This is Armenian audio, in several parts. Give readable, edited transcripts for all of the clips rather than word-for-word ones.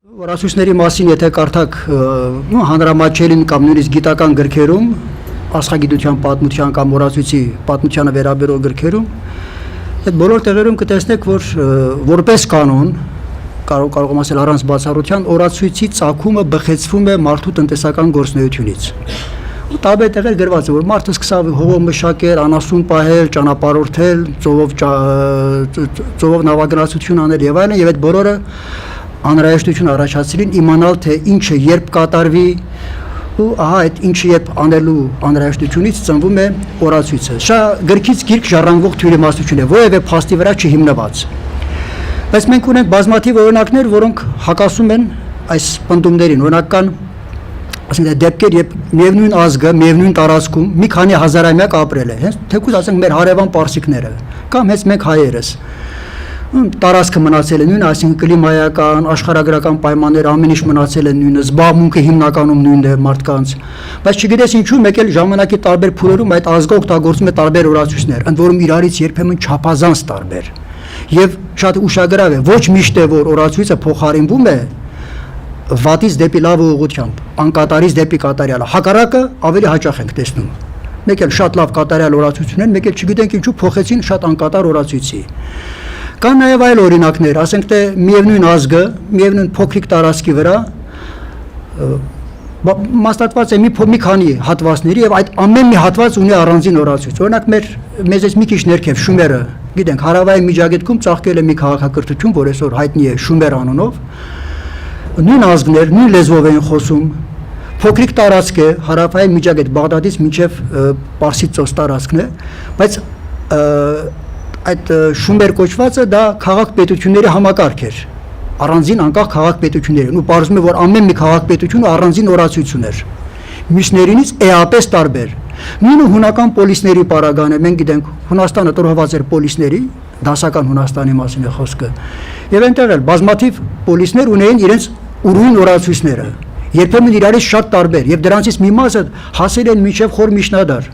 Որացույցների մասին եթե կարդաք հանրամատչելին կամ նույնիսկ գիտական գրքերում, աստղագիտության պատմության կամ որացույցի պատմությանը վերաբերող գրքերում, այդ բոլոր տեղերում կտեսնեք, որ որպես կանոն, կարող եմ ասել առանց բացառության, օրացույցի ծագումը բխեցվում է մարդու տնտեսական գործունեությունից։ Ու տարբեր տեղեր գրված է, որ մարդը սկսավ հողով մշակել, անասուն պահել, ճանապարհորդել, ծովով նավագնացություն անել եւ այլն, եւ այդ բոլորը անհրաժեշտություն առաջացրին իմանալ թե ինչը երբ կատարվի ու ահա այդ ինչը երբ անելու անհրաժեշտությունից ծնվում է օրացույցը։ Շատ գրքից գիրք ժառանգող թյուրիմաստություն է, որևէ փաստի վրա չհիմնված։ Բայց մենք ունենք բազմաթիվ օրինակներ, որոնք հակասում են այս պնդումներին։ Օրինական, ասենք դեպքեր, երբ միևնույն ազգը, միևնույն տարածքում մի քանի հազարամյակ ապրել է, հենց թեկուզ ասենք մեր հարևան պարսիկները կամ հենց մենք հայերս տարածքը մնացել է նույնը, այսինքն կլիմայական, աշխարհագրական պայմաններ ամեն ինչ մնացել է նույնը, զբաղմունքը հիմնականում նույնն է մարդկանց, բայց չգիտես ինչու մեկ էլ ժամանակի տարբեր փուլերում այդ ազգը օգտագործում է տարբեր օրացույցներ, ընդ որում իրարից երբեմն չափազանց տարբեր։ Եվ շատ ուշագրավ է, ոչ միշտ է որ օրացույցը փոխարինվում է վատից դեպի լավ ուղղությամբ, անկատարից դեպի կատարյալը, հակառակը ավելի հաճախ ենք տեսնում։ Մեկ էլ շատ լավ կատարյալ օրացույց ունեն, մեկ էլ չգիտենք ինչու փոխեցին շատ անկատար օրացույցի։ Կան նաև այլ օրինակներ, ասենք թե միևնույն ազգը, միևնույն փոքրիկ տարածքի վրա մասնատված է մի քանի հատվածների եւ այդ ամեն մի հատված ունի առանձին օրացույց։ Օրինակ մեզից մի քիչ ներքև Շումերը, գիտենք, հարավային Միջագետքում ծաղկել է մի քաղաքակրթություն, որ այսօր հայտնի է Շումեր անունով։ Նույն ազգներ, նույն լեզվով են խոսում, փոքրիկ տարածք է, հարավային Միջագետ, Բաղդադից մինչև Պարսից ծոց տարածքն է, բայց այդ Շումեր կոչվածը դա քաղաք-պետությունների համակարգ էր, առանձին անկախ քաղաք-պետությունների, ու պարզվում է, որ ամեն մի քաղաք-պետությունը առանձին օրացույց ուներ, մյուսներինից էապես տարբեր։ Նույնը հունական պոլիսների պարագան է, մենք գիտենք, Հունաստանը տրոհված էր պոլիսների, դասական Հունաստանի մասին է խոսքը, եւ այնտեղ էլ բազմաթիվ պոլիսներ ունեին իրենց ուրույն օրացույցները, երբեմն իրարից շատ տարբեր, եւ դրանցից մի մասը հասել են մինչև խոր միջնադար։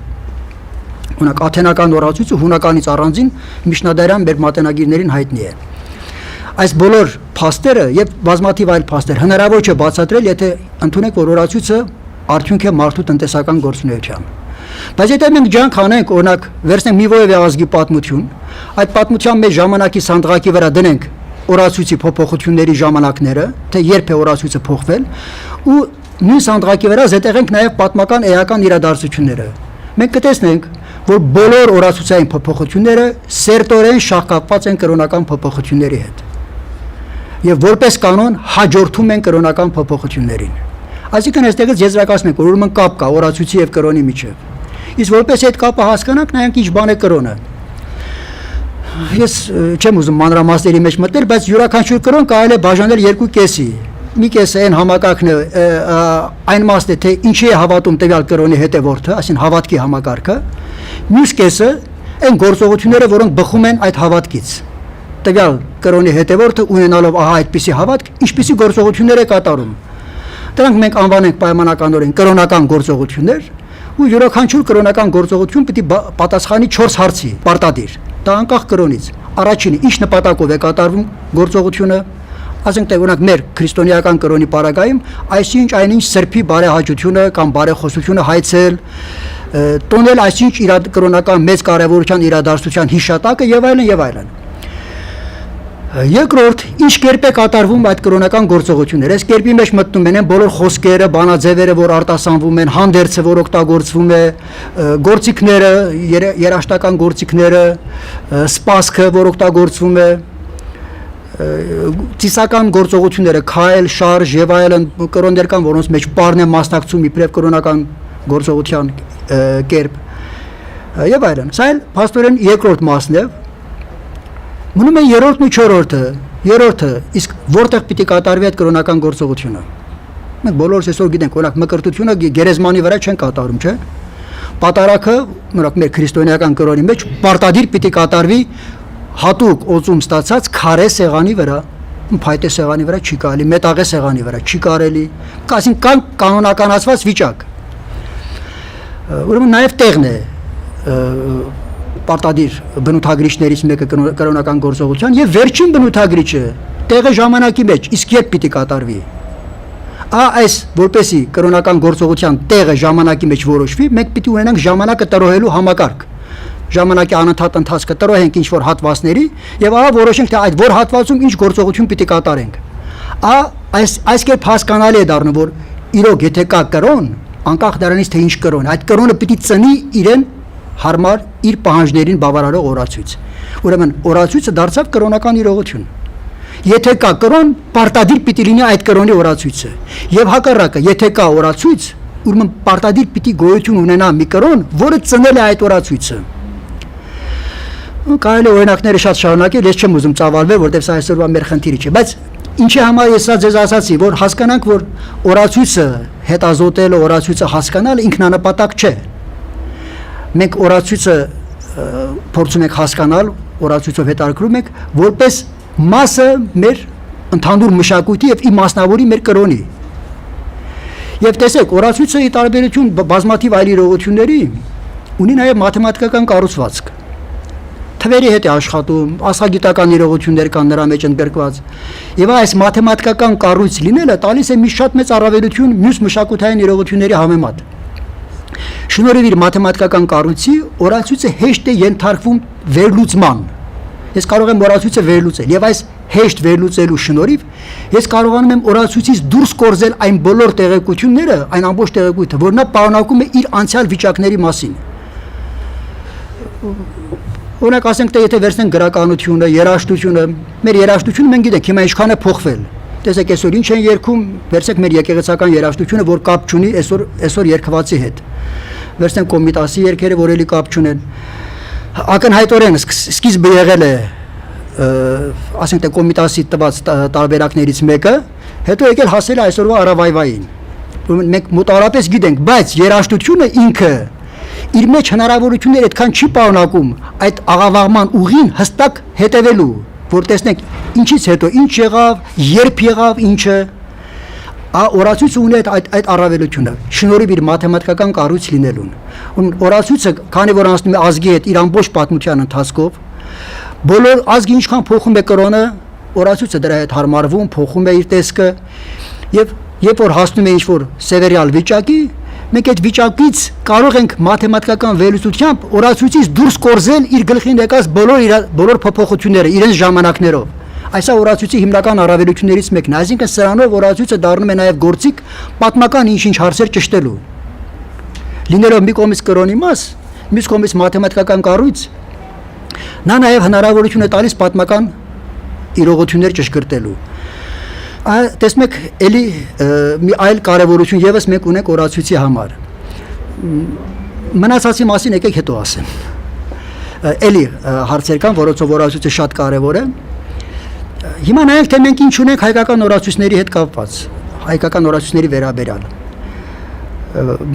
Ունակ աթենական օրացույցը հունականից առանձին միջնադարյան մեր մատենագիրներին հայտնի է։ Այս բոլոր փաստերը եւ բազմաթիվ այլ փաստեր հնարավոր չէ բացատրել, եթե ընդունենք, որ օրացույցը արդյունք է մարդու տնտեսական գործունեության։ Բայց եթե մենք ջանք անենք, օրինակ, վերցնենք մի որևէ ազգի պատմություն, այդ պատմության մեջ ժամանակի սանդղակի վրա դնենք օրացույցի փոփոխությունների ժամանակները, թե երբ է օրացույցը փոխվել, ու նույն սանդղակի վրա զետեղենք նաեւ պատմական էական իրադարձությունները։ Մենք կտեսնենք, որ բոլոր օրացուցային փոփոխությունները սերտորեն շահկապված են կրոնական փոփոխությունների հետ եւ որպես կանոն հաջորդում են կրոնական փոփոխություններին։ Այսինքն այստեղից եզրակացնենք, որ ուրեմն կապ կա օրացույցի եւ կրոնի միջեւ։ Իսկ որպես այդ կապը հասկանանք, նայենք ինչ բան է կրոնը։ Ես չեմ ուզում մանրամասների մեջ մտնել, բայց յուրաքանչյուր կրոն կարելի է բաժանել երկու կեսի։ Մի կեսը այն համակարգն է, այն մասն է, թե ինչի է հավատում տվյալ կրոնի հետևորդը, այսինքն հավատքի համակարգը։ Մյուս կեսը այն գործողությունները, որոնք բխում են այդ հավատքից։ Տվյալ կրոնի հետևորդը ունենալով ահա այդպիսի հավատք, ինչպիսի գործողություններ է կատարում։ Դրանք մենք անվանենք պայմանականորեն կրոնական գործողություններ, ու յուրաքանչյուր կրոնական գործողություն պետք է պատասխանի 4 հարցի, պարտադիր։ Դա անկախ կրոնից։ Առաջինը, ինչ նպատակով է կատարվում գործողությունը, ասենք թե օրինակ մեր քրիստոնեական կրոնի պարագայում, այսինչ այնինչ սրբի բարեհաճությունը կամ բարեխոսությունը հայցել, տոնել այսինչ կրոնական մեծ կարևորության իրադարձության հիշատակը եւ այլն եւ այլն։ Երկրորդ, ինչ կերպ է կատարվում այդ կրոնական գործողությունները։ Այս կերպի մեջ մտնում են բոլոր խոսքերը, բանաձևերը, որ արտասանվում են, հանդերձը, որ օգտագործվում է, գործիքները, երաշտական գործիքները, սպասքը, որ օգտագործվում է, ծիսական գործողությունները, քայլ, շարժ եւ այլն կրոններ կան, որոնց մեջ պարն է մասնակցում իբրև կրոնական գործողության կերպ եւ այլն։ Սա էլ փաստորեն երկրորդ մասն է։ Մնում է երրորդն ու չորրորդը։ Երրորդը, իսկ որտեղ պիտի կատարվի այդ կրոնական գործողությունը։ Մենք բոլորս այսօր գիտենք, օրինակ մկրտությունը գերեզմանի վրա չեն կատարում, չէ՞։ Պատարագը, օրինակ մեր քրիստոնեական կրոնի մեջ պարտադիր պիտի կատարվի հատուկ օծում ստացած քարե սեղանի վրա, փայտե սեղանի վրա չի կարելի, մետաղե սեղանի վրա չի կարելի, այսինքն կան կանոնականացված վիճակ։ Ուրեմն նաև տեղն է պարտադիր բնութագրիչներից մեկը կրոնական գործողության եւ վերջին բնութագրիչը տեղը ժամանակի մեջ իսկ երբ պիտի կատարվի այս որպեսի կրոնական գործողության տեղը ժամանակի մեջ որոշվի մենք պիտի ունենանք ժամանակը տրոհելու համակարգ ժամանակի անընդհատ ընթացքը տրոհենք ինչ որ հատվածների եւ ահա որոշենք թե այդ որ հատվածում ինչ գործողություն պիտի կատարենք այս կերպ հասկանալի է դառնում որ իրոք եթե կա կրոն անկախ դրանից թե ինչ կրոն այդ կրոնը պիտի ծնի իրեն հարմար իր պահանջներին բավարարող օրացույց ուրեմն օրացույցը դարձավ կրոնական իրողություն եթե կա կրոն պարտադիր պիտի լինի այդ կրոնի օրացույցը եւ հակառակը եթե կա օրացույց ուրեմն պարտադիր պիտի գոյություն ունենա մի կրոն որը ծնել է այդ օրացույցը կարելի է օրինակները շատ շարունակել ես չեմ ուզում ծավալվել որտեղ սա այսօրվա մեր խնդիրը չէ բայց ինչի համար ես սա ձեզ ասացի որ հասկանանք որ օրացույցը հետազոտելը օրացույցը հասկանալը ինքնանպատակ չէ մենք օրացույցը փորձում ենք հասկանալ օրացույցով հետարկում ենք որպես մասը մեր ընդհանուր մշակույթի եւ իմաստնավորի մեր կրոնի եւ տեսեք օրացույցը ի տարբերություն բազմաթիվ այլ իրողությունների ունի նաեւ մաթեմատիկական կառուցվածք թվերի հետ է աշխատում աստղագիտական իրողություններ կան նրա մեջ ընդգրկված եւ այս մաթեմատիկական կառույց լինելը տալիս է մի շատ մեծ առավելություն մյուս մշակութային իրողությունների համեմատ շնորհիվ իր մաթեմատիկական կառույցի օրացույցը հեշտ է ենթարկվում վերլուծման ես կարող եմ օրացույցը վերլուծել եւ այս հեշտ վերլուծելու շնորհիվ ես կարողանում եմ օրացույցից դուրս կորզել այն բոլոր տեղեկությունները այն ամբողջ տեղեկույթը որ նա պարունակում է իր անցյալ վիճակների մասին օրինակ ասենք թե եթե վերցնենք գրականությունը երաժշտությունը մեր երաժշտությունը մենք գիտենք հիմա ինչքան է փոխվել տեսեք այսօր ինչ են երգում վերցեք մեր եկեղեցական երաժշտությունը որ կապ չունի այսօր երգվածի հետ վերցնենք կոմիտասի երգերը որ էլի կապ չունեն ակնհայտորեն սկիզբը եղել է ասենք թե կոմիտասի տված տարբերակներից մեկը հետո եկել հասել է այսօրվա արավայվային ուրեմն մենք մոտավորապես գիտենք բայց երաժշտությունը ինքը իր մեջ հնարավորություններ այդքան չի պարունակում այդ աղավաղման ուղին հստակ հետևելու որ տեսնենք ինչից հետո ինչ եղավ երբ եղավ ինչը օրացույցը ունի այդ առավելությունը շնորհիվ իր մաթեմատիկական կառույց լինելուն օրացույցը քանի որ անցնում է ազգի հետ իր ամբողջ պատմության ընթացքով բոլոր ազգը ինչքան փոխում է կրոնը օրացույցը դրա հետ հարմարվում փոխում է իր տեսքը եւ երբ որ հասնում է ինչ որ սևերիալ վիճակի մենք այդ վիճակից կարող ենք մաթեմատիկական վերլուծությամբ օրացույցից դուրս կորզել իր գլխին եկած բոլոր փոփոխությունները իրենց ժամանակներով այս օրացույցի հիմնական առավելություններից մեկն է այսինքն սրանով օրացույցը դառնում է նաև գործիք պատմական ինչ-ինչ հարցեր ճշտելու լինելով մի կողմից կրոնի մաս մյուս կողմից մաթեմատիկական կառույց նա նաև հնարավորություն է տալիս պատմական իրողություններ ճշգրտելու տեսնում եք էլի մի այլ կարևորություն եւս մենք ունենք օրացույցի համար մնացածի մասին եկեք հետո ասեմ էլի հարցեր կան որոնցով օրացույցը շատ կարևոր է հիմա նայենք թե մենք ինչ ունենք հայկական օրացույցների հետ կապված հայկական օրացույցների վերաբերյալ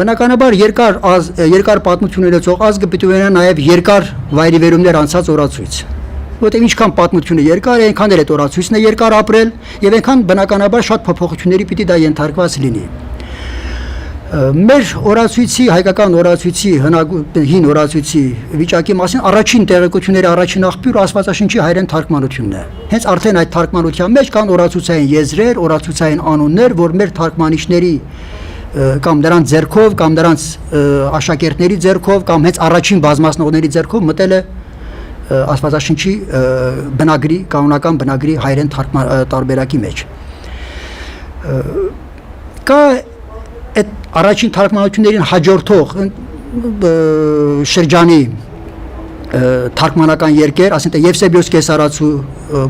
բնականաբար երկար պատմություն ունեցող ազգը պիտի ունենա նաև երկար վայրիվերումներ անցած օրացույց որտեղ ինչքան պատմությունը երկար է այնքան էլ այդ օրացույցն է երկար ապրել եւ այնքան բնականաբար շատ փոփոխությունների պիտի դա ենթարկված լինի մեր օրացույցի հայկական օրացույցի հին օրացույցի վիճակի մասին առաջին տեղեկությունների առաջին աղբյուրը Աստվածաշնչի հայերեն թարգմանությունն է հենց արդեն այդ թարգմանության մեջ կան օրացուցային եզրեր օրացուցային անուններ որ մեր թարգմանիչների կամ նրանց ձեռքով կամ նրանց աշակերտների ձեռքով կամ հենց առաջին բազմացնողների ձեռքով մտել է Աստվածաշնչի բնագրի կանոնական բնագրի հայերեն տարբերակի մեջ կա այդ առաջին թարգմանություններին հաջորդող շրջանի թարգմանական երկեր, ասենք Եվսեբիոս Կեսարացու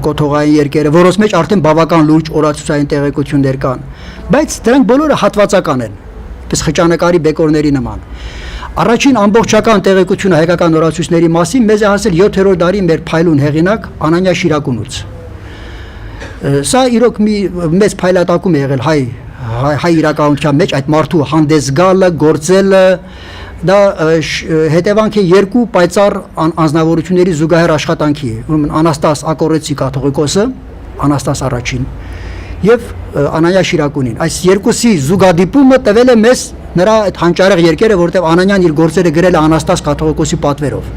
կոթողային երկերը, որոնց մեջ արդեն բավական լուրջ օրացուցային տեղեկություններ կան, բայց դրանք բոլորը հատվածական են, պես խճանկարի բեկորների նման։ Առաջին ամբողջական տեղեկությունը հայկական օրացույցների մասին մեզ է հասել 7-րդ դարի մեր փայլուն հեղինակ Անանյա Շիրակունուց։ Սա իրոք մի մեծ փայլատակում է եղել հայ իրականության մեջ այդ մարդու հանդես գալը, գործելը, դա հետևանք է երկու պայծառ անձնավորությունների զուգահեռ աշխատանքի, ուրեմն Անաստաս Ակորեցի կաթողիկոսը, Անաստաս առաջին եւ Անանյա Շիրակունին։ Այս երկուսի զուգադիպումը տվել է մեզ նրա այդ հանճարեղ երկերը, որտեղ Անանյան իր գործերը գրել է Անաստաս կաթողիկոսի պատվերով։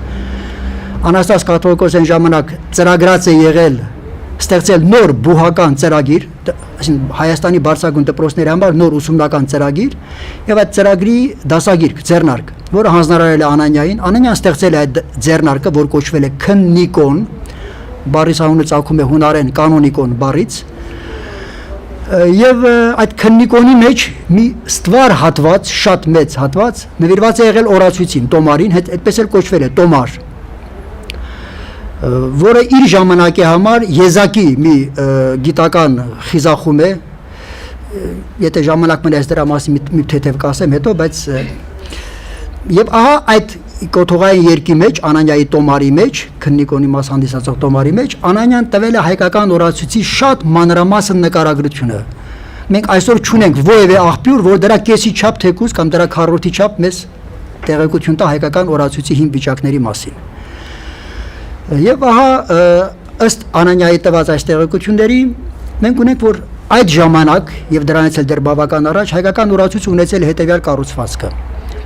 Անաստաս կաթողիկոսը այն ժամանակ ծրագրած է եղել ստեղծել նոր բուհական ծրագիր, այսինքն Հայաստանի բարձրագույն դպրոցների համար նոր ուսումնական ծրագիր, եւ այդ ծրագրի դասագիրք, ձեռնարկ, որը հանձնարարել է Անանյային, Անանյան ստեղծել է այդ ձեռնարկը, որ կոչվել է քննիկոն, բառի անունը ծագում է հունարեն կանոնիկոն բառից, եւ այդ քննիկոնի մեջ մի ստվար հատված, շատ մեծ հատված, նվիրված է եղել օրացույցին, տոմարին, այդպես էլ կոչվել է տոմար, որը իր ժամանակի համար եզակի մի գիտական խիզախում է, եթե ժամանակ մնա դրա մասին մի թեթև կասեմ հետո, բայց եւ ահա այդ կոթողային երկի մեջ, Անանյայի տոմարի մեջ, քննիկոնի մաս հանդիսացող տոմարի մեջ, Անանյան տվել է հայկական օրացույցի շատ մանրամասն նկարագրությունը։ Մենք այսօր չունենք որևէ աղբյուր, որ դրա կեսի չափ թեկուզ կամ դրա քառորդի չափ մեզ տեղեկություն տա հայկական օրացույցի հին վիճակների մասին։ Եվ ահա ըստ Անանյայի տված այս տեղեկությունների մենք ունենք, որ այդ ժամանակ եւ դրանից էլ դեռ բավական առաջ հայկական օրացույցը ունեցել է հետեւյալ կառուցվածքը։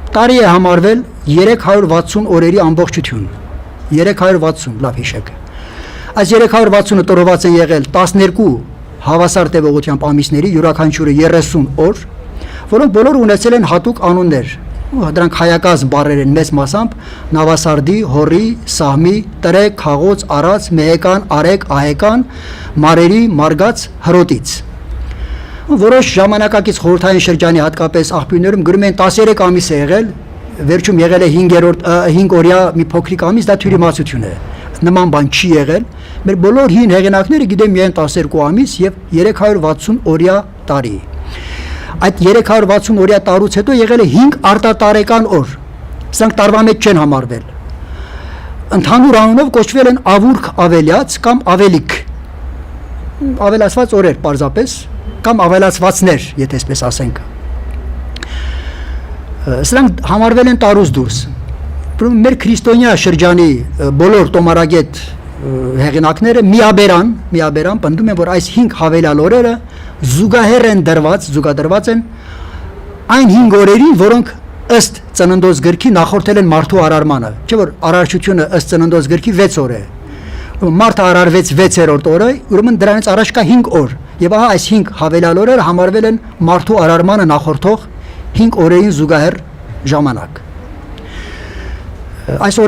Տարի է համարվել 360 օրերի ամբողջություն։ 360, լավ հիշեք։ Այս 360-ը տրված են եղել 12 հավասար տևողությամբ ամիսների, յուրաքանչյուրը 30 օր, որոնք բոլորը ունեցել են հատուկ անուններ։ Դրանք հայակազմ բառեր են մեծ մասամբ՝ նավասարդի, հորի, սահմի, տրեք, խաղոց, արած, մեհեկան, արեկ, ահեկան, մարերի, մարգաց, հրոտից։ Որոշ ժամանակակից խորհրդային շրջանի հատկապես աղբյուրներում գրում են 13 ամիս է եղել, վերջում եղել է 5 օրյա մի փոքրիկ ամիս, դա թյուրիմացություն է։ Նման բան չի եղել։ Մեր բոլոր հին հեղինակները գիտեն միայն 12 ամիս եւ 360 օրյա տարի։ Այդ 360 օրյա տարուց հետո եղել է 5 արտատարեկան օր։ Սրանք տարվա մեջ չեն համարվել։ Ընդհանուր անունով կոչվել են ավուրք ավելյաց կամ ավելիք։ Ավելացված օրեր պարզապես կամ ավելացվածներ, եթե այսպես ասենք։ Սրանք համարվել են տարուց դուրս։ Մեր քրիստոնյա շրջանի բոլոր տոմարագետ հեղինակները միաբերան պնդում են, որ այս 5 հավելյալ օրերը զուգահեռ են զուգադրված են այն 5 օրերին, որոնք ըստ ծննդոց գրքի նախորդել են մարդու արարմանը, չէ՞ որ արարչությունը ըստ ծննդոց գրքի 6 օր է։ Մարդը արարվեց 6-րդ օրը, ուրեմն դրանից առաջ կա 5 օր, եւ ահա այս 5 հավելյալ օրերը համարվել են մարդու արարմանը նախորդող 5 օրերին զուգահեռ ժամանակ։ Այս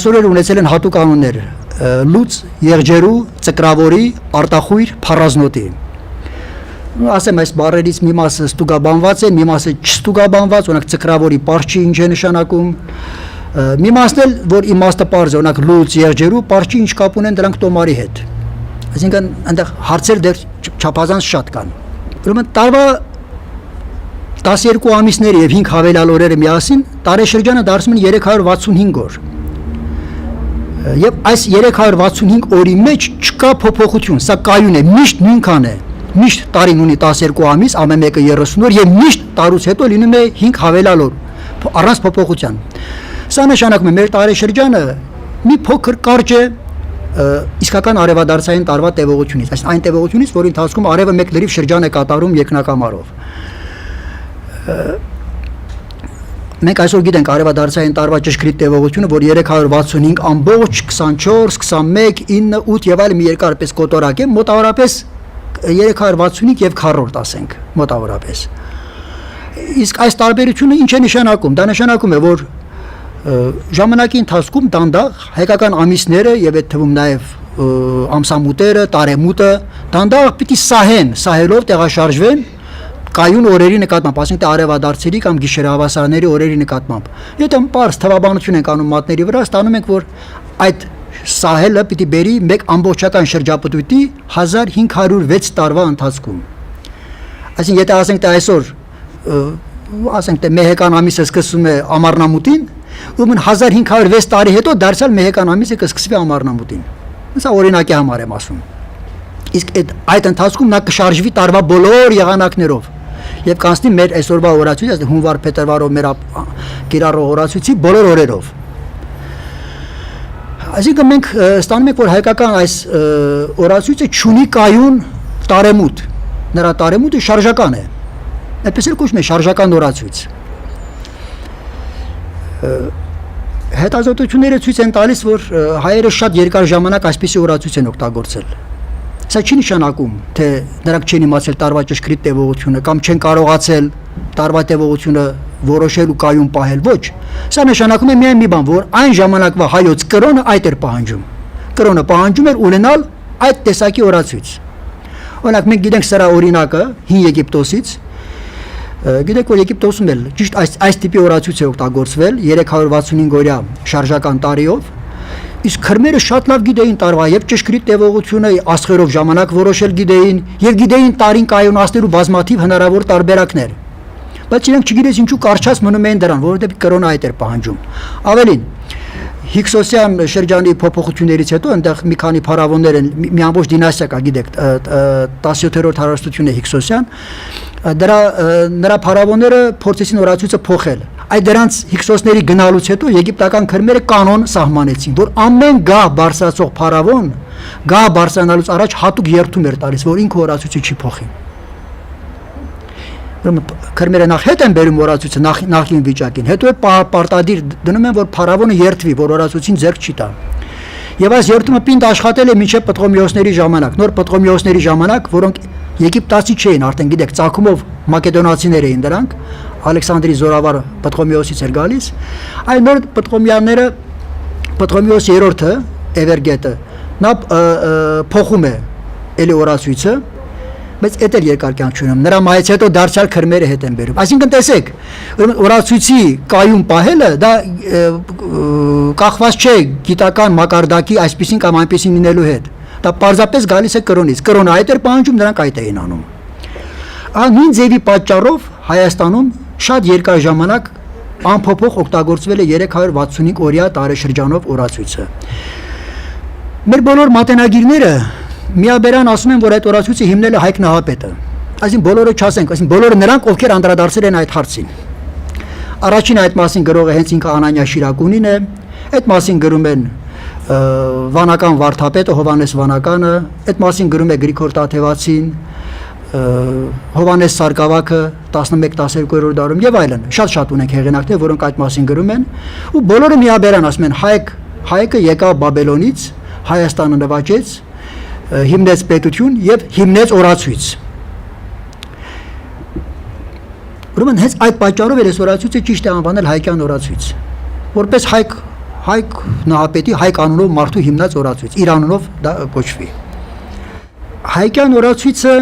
օրերը ունեցել են հատուկ անուններ՝ լուծ, եղջերու, ծկրավորի, արտախույր, փառազնոտի։ Ասեմ, այս բառերից մի մասը ստուգաբանված է, մի մասը չստուգաբանված, օրինակ ծկրավորի պարչի ինչ է նշանակում, մի մասն էլ, որ իմաստը պարզ է, օրինակ լուծ, եղջերու, պարչի ինչ կապ ունեն դրանք տոմարի հետ։ Այսինքն այնտեղ հարցեր դեռ չափազանց շատ կան։ Ուրեմն տարվա 12 ամիսները եւ 5 հավելյալ օրերը միասին տարեշրջանը դարձնում են 365 օր։ Եվ այս 365 օրի մեջ չկա փոփոխություն, սա կայուն է, միշտ նույնքան է։ Միշտ տարին ունի 12 ամիս, ամեն մեկը 30 օր եւ միշտ տարուց հետո լինում է 5 հավելյալ օր, առանց փոփոխության։ Սա նշանակում է մեր տարեշրջանը մի փոքր կարճ է իսկական արևադարձային տարվա տևողությունից, այսինքն այն տևողությունից, որի ընթացքում արևը մեկ լրիվ շրջան է կատարում երկնակամարով։ Մենք այսօր գիտենք արևադարձային տարվա ճշգրիտ տևողությունը, որ 365 ամբողջ 24, 21, 9, 8 եւ այլ մի երկարպես կոտորակ է, մոտավորապես 365 եւ քառորդ ասենք, մոտավորապես։ Իսկ այս տարբերությունը ինչ է նշանակում։ Դա նշանակում է, որ ժամանակի ընթացքում դանդաղ հայկական ամիսները եւ այդ թվում նաեւ ամսամուտերը, տարեմուտը դանդաղ պիտի սահելով տեղաշարժվեն կայուն օրերի նկատմամբ, ասենք թե արևադարձերի կամ գիշերահավասարների օրերի նկատմամբ։ Եթե պարզ թվաբանություն ենք անում մատների վրա, ստանում ենք, որ այդ սահելը պիտի բերի մեկ ամբողջական շրջապտույտի 1506 տարվա ընթացքում։ Այսինքն եթե ասենք թե այսօր ասենք թե մեհեկան ամիսը սկսվում է ամառնամուտին, ուրեմն 1506 տարի հետո դարձյալ մեհեկան ամիսը կսկսվի ամառնամուտին։ Սա օրինակի համար եմ ասում։ Իսկ այդ ընթացքում նա կշարժվի տարվա բոլոր եղանակներով եւ կանցնի մեր այսօրվա օրացույցի, այսինքն հունվար փետրվարով մեր կիրառող օրացույցի բոլոր օրերով։ Այսինքն մենք ստանում ենք, որ հայկական այս օրացույցը չունի կայուն տարեմուտ։ Նրա տարեմուտը շարժական է։ Այդպես էլ կոչվում է շարժական օրացույց։ Հետազոտությունները ցույց են տալիս, որ հայերը շատ երկար ժամանակ այսպիսի օրացույց են օգտագործել։ Սա չի նշանակում, թե նրանք չեն իմացել տարվա ճշգրիտ տևողությունը կամ չեն կարողացել տարվա տևողությունը որոշել ու կայուն պահել, ոչ։ Սա նշանակում է միայն մի բան, որ այն ժամանակվա հայոց կրոնը այդ էր պահանջում։ Կրոնը պահանջում էր ունենալ այդ տեսակի օրացույց։ Օրինակ մենք գիտենք սրա օրինակը հին Եգիպտոսից, գիտեք որ Եգիպտոսում էլ ճիշտ այս տիպի օրացույց է օգտագործվել 365 օրյա շարժական տարիով, իսկ քրմերը շատ լավ գիտեին տարվա եւ ճշգրիտ տևողությունը աստղերով ժամանակ որոշել գիտեին եւ գիտեին տարին կայունացնելու բազմաթիվ հնարավոր տարբերակներ, բայց իրենք չգիտես ինչու կարճած մնում էին դրան, որովհետեւ կրոնը այդ էր պահանջում։ Ավելին Հիկսոսյան շրջանի փոփոխություններից հետո այնտեղ մի քանի փարավոններ են, մի ամբողջ դինաստիա կա, գիտեք, 17-րդ հարստություն է Հիկսոսյան, նրա փարավոնները փորձեցին օրացույցը փոխել։ Այդ դրանց Հիկսոսների գնալուց հետո եգիպտական քրմերը կանոն սահմանեցին, որ ամեն գահ բարձրացող փարավոն գահ բարձրանալուց առաջ հատուկ երթում էր տալիս, որ ինքը օրացույցը չի փոխի։ Քրմերը նախ հետ են բերում օրացույցը նախին վիճակին, հետո պարտադիր դնում են, որ փարավոնը երթվի, որ օրացույցին ձեռք չի տա։ Եվ այս երթումը պինդ աշխատել է մինչև Պտղոմեոսների ժամանակ, նոր Պտղոմեոսների ժամանակ, որոնք եգիպտացի չէին, արդեն գիտեք, ծագումով մակեդոնացիներ էին դրանք, Ալեքսանդրի զորավար Պտղոմեոսից էր գալիս, այն նոր Պտղոմյանները, Պտղոմեոս երրորդը, Էվերգետը, նա փոխում է էլի օրացույցը, բայց այդ էլ երկար կյանք չունեմ, նրա մահից հետո դարձյալ քրմերը հետ են բերում։ Այսինքն տեսեք, օրացույցի կայուն պահելը դա կախված չէ գիտական մակարդակի այսպեսին կամ այնպեսին լինելու հետ։ Դա պարզապես գալիս է կրոնից։ Կրոնը այդ էր պահանջում, նրանք այդ էին անում։ Նույն ձևի պատճառով Հայաստանում շատ երկար ժամանակ անփոփոխ օգտագործվել է 365 օրյա տարեշրջանով օրացույցը։ Մեր բոլոր մատենագիրները միաբերան ասում են, որ այդ օրացույցը հիմնել է Հայկ Նահապետը։ Այսինքն բոլորը չասենք, այսինքն բոլորը նրանք, ովքեր անդրադարձել են այդ հարցին։ Առաջին այդ մասին գրողը հենց ինքը Անանյա Շիրակունին է, այդ մասին գրում են վանական վարդապետը Հովանես Վանականը, այդ մասին գրում է Գրիգոր Տաթևացին, Հովանես Սարգսակը 11-12-րդ դարում եւ այլն։ Շատ ունենք հեղինակներ, որոնք այդ մասին գրում են, ու բոլորը միաբերան ասում են Հայկը եկավ Բաբելոնից, Հայաստանը նվաճեց, հիմնեց պետություն եւ հիմնեց օրացույց։ Ուրեմն հենց այդ պատճառով էլ օրացույցը ճիշտ է անվանել հայկյան օրացույց, որպես Հայկ Նահապետի Հայկ անունով մարդու հիմնած օրացույց, իր անունով դա կոչվի։ Հայկյան օրացույցը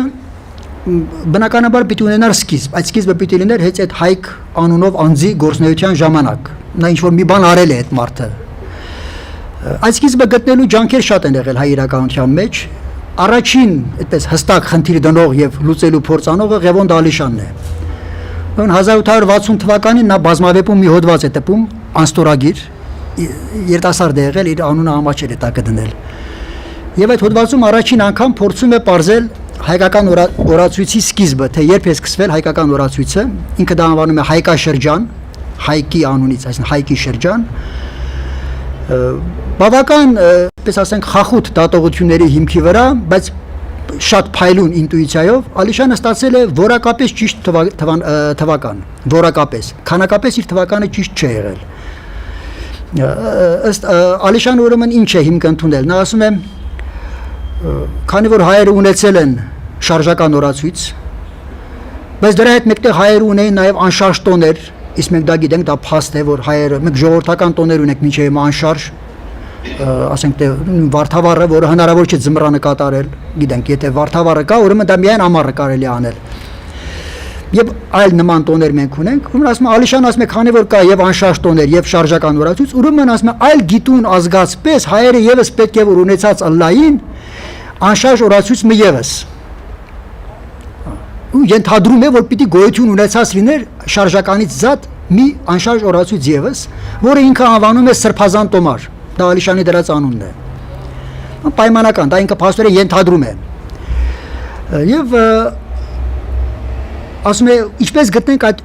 բնականաբար պիտի ունենար սկիզբ, այդ սկիզբը պիտի լիներ հենց այդ Հայկ անունով անձի գործունեության ժամանակ։ Նա ինչ որ մի բան արել է այդ մարդը։ Այդ սկիզբը գտնելու ջանքեր շատ են եղել հայ իրականության մեջ։ Առաջին այդպես հստակ խնդիր դնող եւ լուծելու փորձ անողը Ղևոն Դալիշյանն է։ 1860 թվականին նա բազմավեպում մի հոդված է տպում, անստորագիր, երիտասարդ է եղել, իր անունը ամաչել է տակը դնել։ Եվ այդ հոդվածում առաջին անգամ փորձում է ողջել հայկական օրացույցի սկիզբը, թե երբ է սկսվել հայկական օրացույցը, ինքը դա անվանում է հայկաշրջան, Հայկի անունից, այսինքն Հայկի շրջան։ Բավական, պես ասենք, խախուտ դատողությունների հիմքի վրա, բայց շատ փայլուն ինտուիցիայով Ալիշյանը ստացել է որակապես ճիշտ թվական, որակապես, քանակապես իր թվականը ճիշտ չէ եղել։ Ըստ Ալիշյանը ուրեմն ինչ է հիմք ընդունել, նա ասում է, քանի որ հայերը ունեցել են շարժական օրացույց, բայց դրա հետ մեկտեղ հայերը ունեին նաև անշարժ տոներ, իսկ մենք դա գիտենք, դա փաստ է, որ հայերը, մենք ժողովրդական տոներ ունենք մինչև հիմա անշարժ, ասենք թե վարդավառը, որը հնարավոր չէ ձմռանը կատարել, գիտենք, եթե վարդավառը կա, ուրեմն դա միայն ամառը կարելի անել։ Եվ այլ նման տոներ մենք ունենք, ուրեմն ասում է Ալիշյան ասում է, քանի որ կա եւ անշարժ տոներ եւ շարժական օրացույց, ուրեմն ասում է այլ գիտուն ազգացպես հայերը եւս պետք է որ ունեցած ըլլային անշարժ օրացույց մի եւս։ Ու ենթադրում է, որ պիտի գոյություն ունեցած լիներ շարժականից զատ մի անշարժ օրացույց եւս, որը ինքը անվանում է Սրբազան տոմար։ Դա Ալիշյանի դրած անունն է։ Պայմանական, դա ինքը փաստորեն ենթադրում է։ Եվ ասում է, ինչպես գտնենք այդ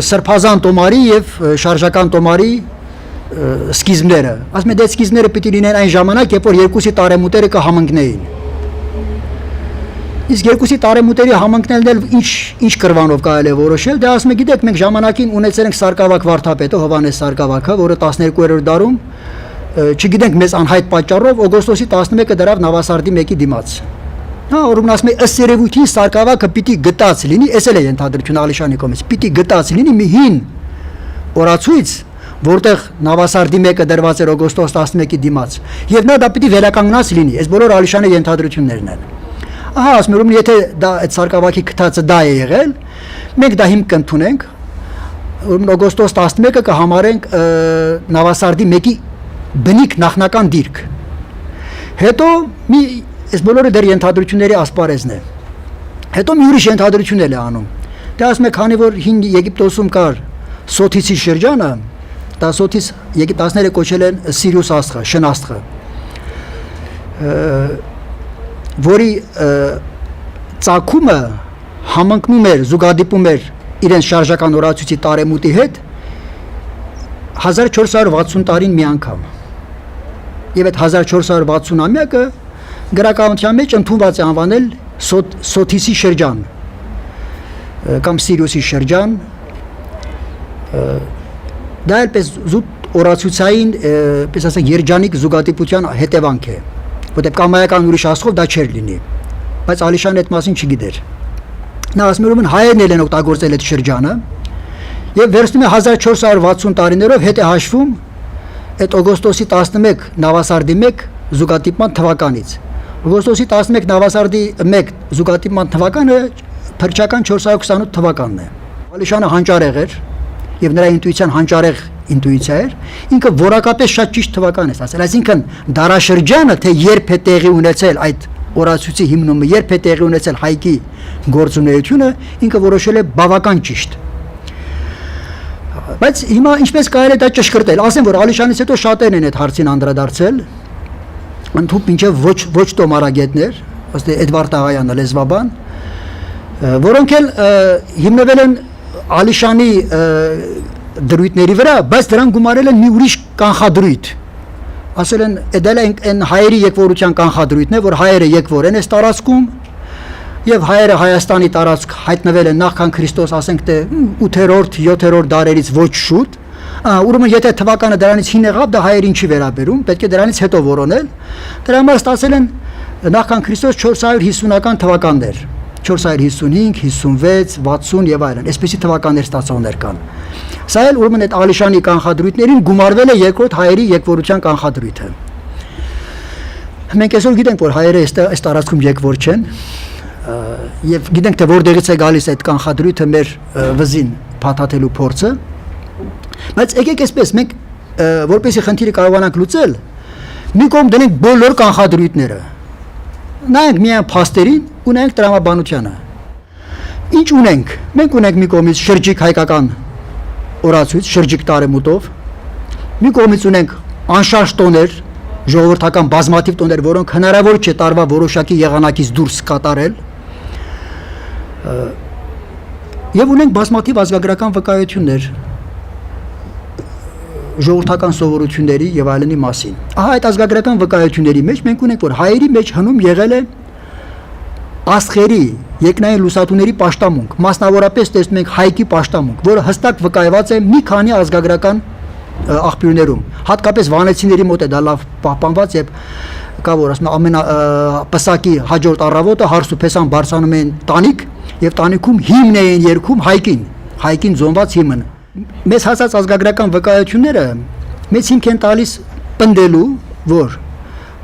Սրբազան տոմարի եւ շարժական տոմարի սկիզբները։ Ասում է, դե սկիզբները պիտի լինեն այն ժամանակ, երբ որ երկուսի տարեմուտերը կհամընկնեին։ Իսկ երկուսի տարեմուտերի համընկնելն էլ ինչ կրվանով կարելի է որոշել, դա ասում է, գիտեք, մենք ժամանակին ունեցել ենք Սարգսակ վարդապետը Հովանես Սարգսակը, որը 12-րդ դարում չգիտենք մեզ անհայտ պատճառով օգոստոսի 11-ը դրավ Նավասարդի 1-ի դիմաց։ Հա, որում ասում է ըստ երևույթին սարկավակը պիտի գտած լինի, էս էլ է ենթադրությունը Ալիշանի կողմից, պիտի գտած լինի մի հին օրացույց, որտեղ Նավասարդի մեկը դրված էր օգոստոս 11-ի դիմաց, եւ նա դա պիտի վերականգնած լինի, այս բոլոր Ալիշանի ենթադրություններն են։ Ահա, ասում եմ, եթե դա այդ սարկավակի գտածը դա է եղել, մենք դա հիմք կընդունենք, օգոստոս 11-ը կհամարենք Նավասարդի մեկի բնիկ նախնական դիրք։ Հետո մի այս բոլորը դեռ ենթադրությունների ասպարեզն է։ Հետո մի ուրիշ ենթադրություն էլ է անում։ Դա ասում է, քանի որ հին Եգիպտոսում կար Սոթիսի շրջանը, դա Սոթիս եգիպտացիները կոչել են Սիրիուս աստղը, շն աստղը, որի ծագումը համընկնում էր, զուգադիպում էր իրենց շարժական օրացույցի տարեմուտի հետ 1460 տարին մի անգամ։ Եվ այդ 1460-ամյակը գրականության մեջ ընդունված է անվանել Սոթիսի շրջան կամ Սիրիուսի շրջան։ Դա այլպես զուտ օրացուցային, պես ասենք, երջանիկ զուգադիպության հետևանք է, որտեղ կամայական ուրիշ աստղով դա չէր լինի, բայց Ալիշանը այդ մասին չգիտեր։ Նա ասում է, որ հայերն են օգտագործել այդ շրջանը եւ վերցնում է 1460 տարիներով հետ է հաշվում այդ օգոստոսի 11 Նավասարդի 1 զուգադիպման թվականից։ Օգոստոսի 11 Նավասարդի 1 զուգադիպման թվականը փրկչական 428 թվականն է։ Ալիշանը հանճարեղ էր եւ նրա ինտուիցիան հանճարեղ ինտուիցիա էր, ինքը որակապես շատ ճիշտ թվական է ասել, այսինքն դարաշրջանը թե երբ է տեղի ունեցել այդ օրացույցի հիմնումը, երբ է տեղի ունեցել հայկի գործունեությունը, ինքը որոշել է բավական ճիշտ։ Բայց հիմա ինչպես կարելի է դա ճշգրտել, ասեմ, որ Ալիշանից հետո շատերն են այդ հարցին անդրադարձել, ընդհանուր մինչև ոչ տոմարագետներ, ըստ Էդվարդ Աղայանը լեզվաբան, որոնք էլ հիմնվել են Ալիշանի դրույթների վրա, բայց դրան գումարել են մի ուրիշ կանխադրույթ։ Ասել են, դա այն հայերի եկվորության կանխադրույթն է, որ հայերը եկվոր են այս տարածքում, եւ հայերը Հայաստանի տարածք հայտնվել են նախքան Քրիստոս, ասենք թե 8-րդ, 7-րդ դարերից ոչ շուտ, ուրեմն եթե թվականը դրանից հին եղավ, դա հայերին չի վերաբերում, պետք է դրանից հետո որոնել։ Դրա համար ստացել են նախքան Քրիստոս 450-ական թվականներ, 455, 56, 60 եւ այլն, այսպիսի թվականներ ստացողներ կան։ Սա էլ ուրեմն այդ Ալիշանի կանխադրույթներին գումարվել է երկրորդ հայերի եկվորության կանխադրույթը։ Մենք այսօր գիտենք, որ հայերը այս տարածքում եկվոր չեն, եւ գիտենք թե որտեղից է գալիս այդ կանխադրույթը մեր վզին փաթաթելու փորձը, բայց եկեք այսպես մենք որպեսզի խնդիրը կարողանանք լուծել, մի կողմ դնենք բոլոր կանխադրույթները, նայենք միայն փաստերին ու նայենք տրամաբանությանը։ Ինչ ունենք։ Մենք ունենք մի կողմից շրջիկ հայկական օրացույց, շրջիկ տարեմուտով, մի կողմից ունենք անշարժ տոներ, ժողովրդական բազմաթիվ տոներ, որոնք հնարավոր չէ տարվա որոշակի եղանակից դուրս կատարել, եւ ունենք բազմաթիվ ազգագրական վկայություններ ժողովրդական սովորությունների եւ այլնի մասին։ Ահա այդ ազգագրական վկայությունների մեջ մենք ունենք, որ հայերի մեջ հնում եղել է աստղերի, երկնային լուսատուների պաշտամունք, մասնավորապես տեսնում ենք հայկի պաշտամունք, որը հստակ վկայված է մի քանի ազգագրական աղբյուրներում, հատկապես վանեցիների մոտ է դա լավ պահպանված եւ կա որ ասում պսակի հաջորդ առավոտը հարս ու փեսան բարձրանում են տանիք եւ տանիքում հիմն էին երգում հայկին զոնված հիմն։ Մեզ հասած ազգագրական վկայությունները մեծ հիմք են տալիս պնդելու, որ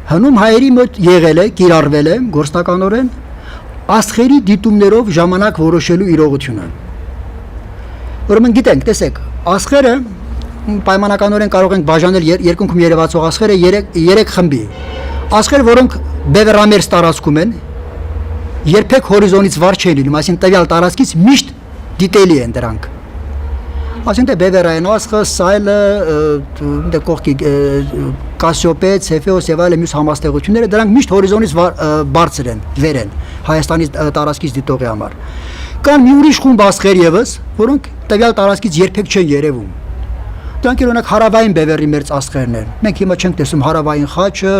հնում հայերի մոտ եղել է, կիրառվել է գործնականորեն աստղերի դիտումներով ժամանակ որոշելու իրողությունը։ Ուրեմն գիտենք, տեսեք, աստղերը պայմանականորեն կարող ենք բաժանել երկնքում երևացող աստղերը 3 խմբի։ Աստղեր, որոնք բևեռամերձ տարածքում են, երբեք հորիզոնից վար չեն լինում, այսինքն տվյալ տարածքից միշտ դիտելի են դրանք։ Այսինքն բևեռային աստղը, Սայլը, կողքի Կասիոպե, Ցեֆեոս եւ այլ մյուս համաստեղությունները, դրանք միշտ հորիզոնից բարձր են, վեր են Հայաստանի տարածքից դիտողի համար։ Կան մի ուրիշ խումբ աստղեր եւս, որոնք տվյալ տարածքից երբեք չեն երևում։ Դրանք օրինակ հարավային բևեռի մերձ աստղերն են։ Մենք հիմա չենք տեսնում հարավային խաչը,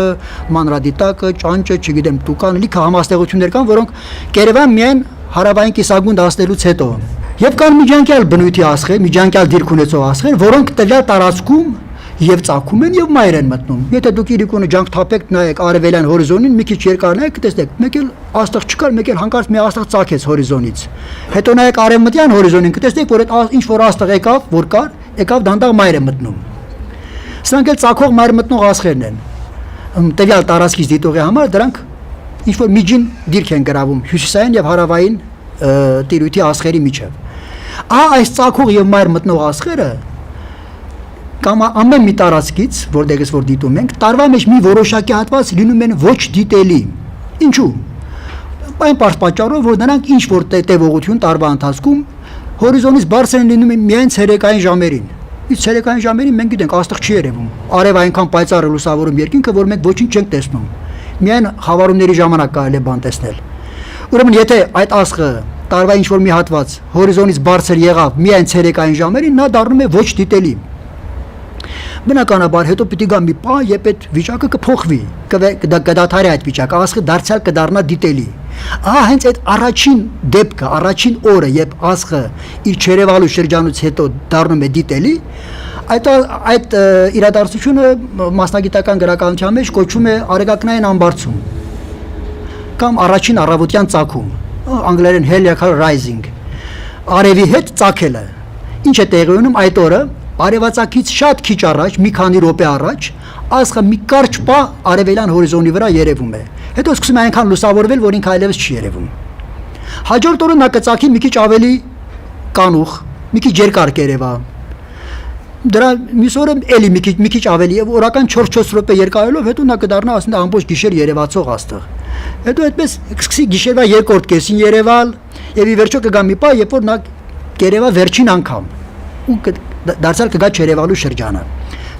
մանրադիտակը, ճանճը, չգիտեմ, տուկան, լիքը համաստեղություններ կան, որոնք կերևան միայն հարավային կիսագունդ հասնելուց հետո։ Եվ կան միջանկյալ բնույթի աստղեր, միջանկյալ դիրք ունեցող աստղեր, որոնք տվյալ տարածքում եւ ծագում են եւ մայր են մտնում։ Եթե դուք իրիկունը ջանք թափեք նայեք արևելյան հորիզոնին, մի քիչ երկար նայեք, կտեսնեք, մեկ էլ աստղ չկար, մեկ էլ հանկարծ մի աստղ ծագեց հորիզոնից։ Հետո նայեք արևմտյան հորիզոնին, կտեսնեք, որ այդ ինչ որ աստղ եկավ, որ կար, եկավ դանդաղ մայր է մտնում։ Սրանք էլ ծագող մայր մտնող աստղերն են։ Տվյալ տարածքից դիտողի համար դրանք ինչ որ միջին դիրք են գրավում հյուսիսային եւ հարավային տիրույթի աստղերի միջև։ Այս ծագող եւ մայր մտնող աստղերը կամ ամեն մի տարածքից, որտեղից որ դիտում ենք, տարվա մեջ մի որոշակի հատված լինում են ոչ դիտելի։ Ինչու՞։ Այն պատճառով, որ նրանք ինչ որ տևողություն տարվա ընթացքում հորիզոնից բարձր են լինում միայն ցերեկային ժամերին։ Իսկ ցերեկային ժամերին մենք գիտենք աստղ չի երևում։ Արևը այնքան պայծառ է լուսավորում երկինքը, որ մենք ոչինչ չենք տեսնում։ Միայն խավարումների ժամանակ կարելի է բան տեսնել։ Ուրեմն եթե այդ աստղը տարվա ինչ որ մի հատված հորիզոնից բարձր եղավ միայն ցերեկային ժամերին, նա դառնում է ոչ դիտելի։ Բնականաբար հետո պիտի գա մի պահ, երբ այդ վիճակը կփոխվի, կդադարի այդ վիճակը, աստղը դարձյալ կդառնա դիտելի։ Հենց այդ առաջին դեպքը, առաջին օրը, երբ աստղը իր չերևալու շրջանից հետո դառնում է դիտելի, այդ իրադարձությունը մասնագիտական գրականության մեջ կոչվում է արեգակնային ամբարձում կամ առաջին առավոտյան ծագում, անգլերեն heliacal rising, արևի հետ ծագելը։ Ինչ է տեղի ունենում այդ օրը, արևածագից շատ քիչ առաջ, մի քանի րոպե առաջ, աստղը մի կարճ պահ արևելյան հորիզոնի վրա երևում է։ Հետո սկսում է այնքան լուսավորվել, որ ինքը այլևս չի երևում։ Հաջորդ օրը նա կծագի մի քիչ ավելի կանուխ, մի քիչ երկար կերևա։ Դրա մյուս օրը էլի մի քիչ ավելի եւ օրական 4-4 րոպե երկարելով հետո նա կդառնա ասենք ամբողջ գիշեր երևացող աստղ։ Հետո այդպես կսկսի գիշերվա երկրորդ կեսին երևալ եւ ի վերջո կգա մի պահ, երբ որ նա կերևա վերջին անգամ ու դարձյալ կգա չերևալու շրջանը։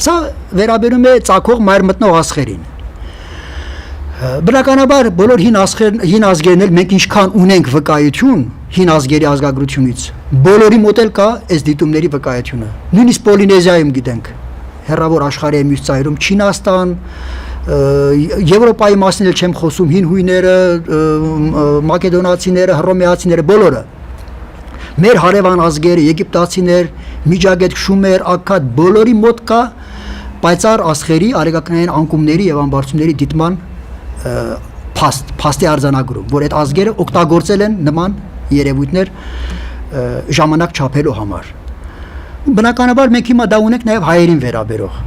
Սա վերաբերում է ծագող մայր մտնող աստղերին։ Բնականաբար բոլոր հին ազգերն էլ մենք ինչքան ունենք վկայություն հին ազգերի ազգագրությունից, բոլորի մոտ էլ կա այս դիտումների վկայությունը։ Նույնիսկ Պոլինեզիայում գիտենք, հեռավոր աշխարհի մյուս ծայրում, Չինաստան, Եվրոպայի մասին էլ չեմ խոսում, հին հույները, մակեդոնացիները, հռոմեացիները, բոլորը։ Մեր հարևան ազգերը, եգիպտացիներ, միջագետ շումեր, աքքադ, բոլորի մոտ կա պայծառ աստղերի, արեգակնային անկումների եւ ամբարձումների դիտման փաստի արձանագրում, որ այդ ազգերը օգտագործել են նման երևույթներ ժամանակ չափելու համար։ Բնականաբար մենք հիմա դա ունենք նաեւ հայերին վերաբերող։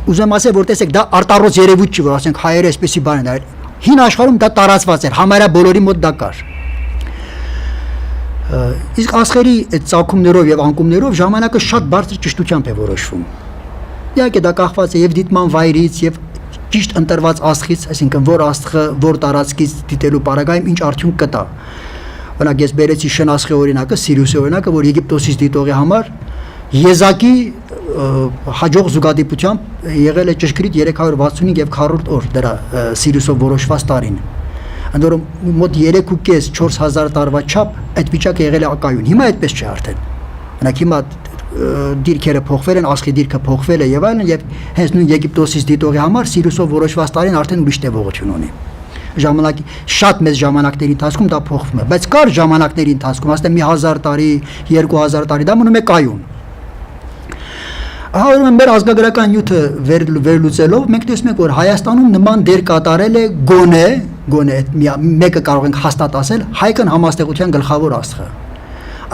Ուզում ասել, որ տեսեք, դա արտառոց երևույթ չի, որ ասենք հայերը այսպեսի բան են, հին աշխարհում դա տարածված էր, համարյա բոլորի մոտ դա կար։ Իսկ աստղերի այդ ծագումներով եւ անկումներով ժամանակը շատ բարձր ճշտությամբ է որոշվում։ Իհարկե դա կախված է եւ դիտման վայրից եւ ճիշտ ընտրված աստղից, այսինքն որ աստղը որ տարածքից դիտելու պարագայում ինչ արդյունք կտա։ Օրինակ ես բերեցի շնաստղի օրինակը, Սիրիուսի օրինակը, որ Եգիպտոսից դիտողի համար եզակի հաջող զուգադիպությամբ եղել է ճշգրիտ 365 եւ 400 օր դրա Սիրիուսով որոշված տարին։ Անդորում մոտ 3.5-4,000 տարվա չափ այդ վիճակը եղել է ակայուն։ Հիմա այդպես չէ արդեն։ Օրինակ հիմա դիրքերը փոխվել են, աստղի դիրքը փոխվել է եւ այլն, եւ հենց նույն Եգիպտոսից դիտողի համար Սիրիուսով որոշված տարին արդեն ուրիշ տևողություն ունի։ Ժամանակի շատ մեծ ժամանակների ընթացքում դա փոխվում է, բայց կար ժամանակների ընթացքում, ասեմ մի 1000 տարի, 2000 տարի դա մնում է կայուն։ Ուրեմն մեր ազգագրական նյութը վերլուծելով մենք տեսնում ենք, որ Հայաստանում նման դեր կատարել է գոնե մեկը կարող ենք հաստատ ասել Հայկն համաստեղության գլխավոր աստղը։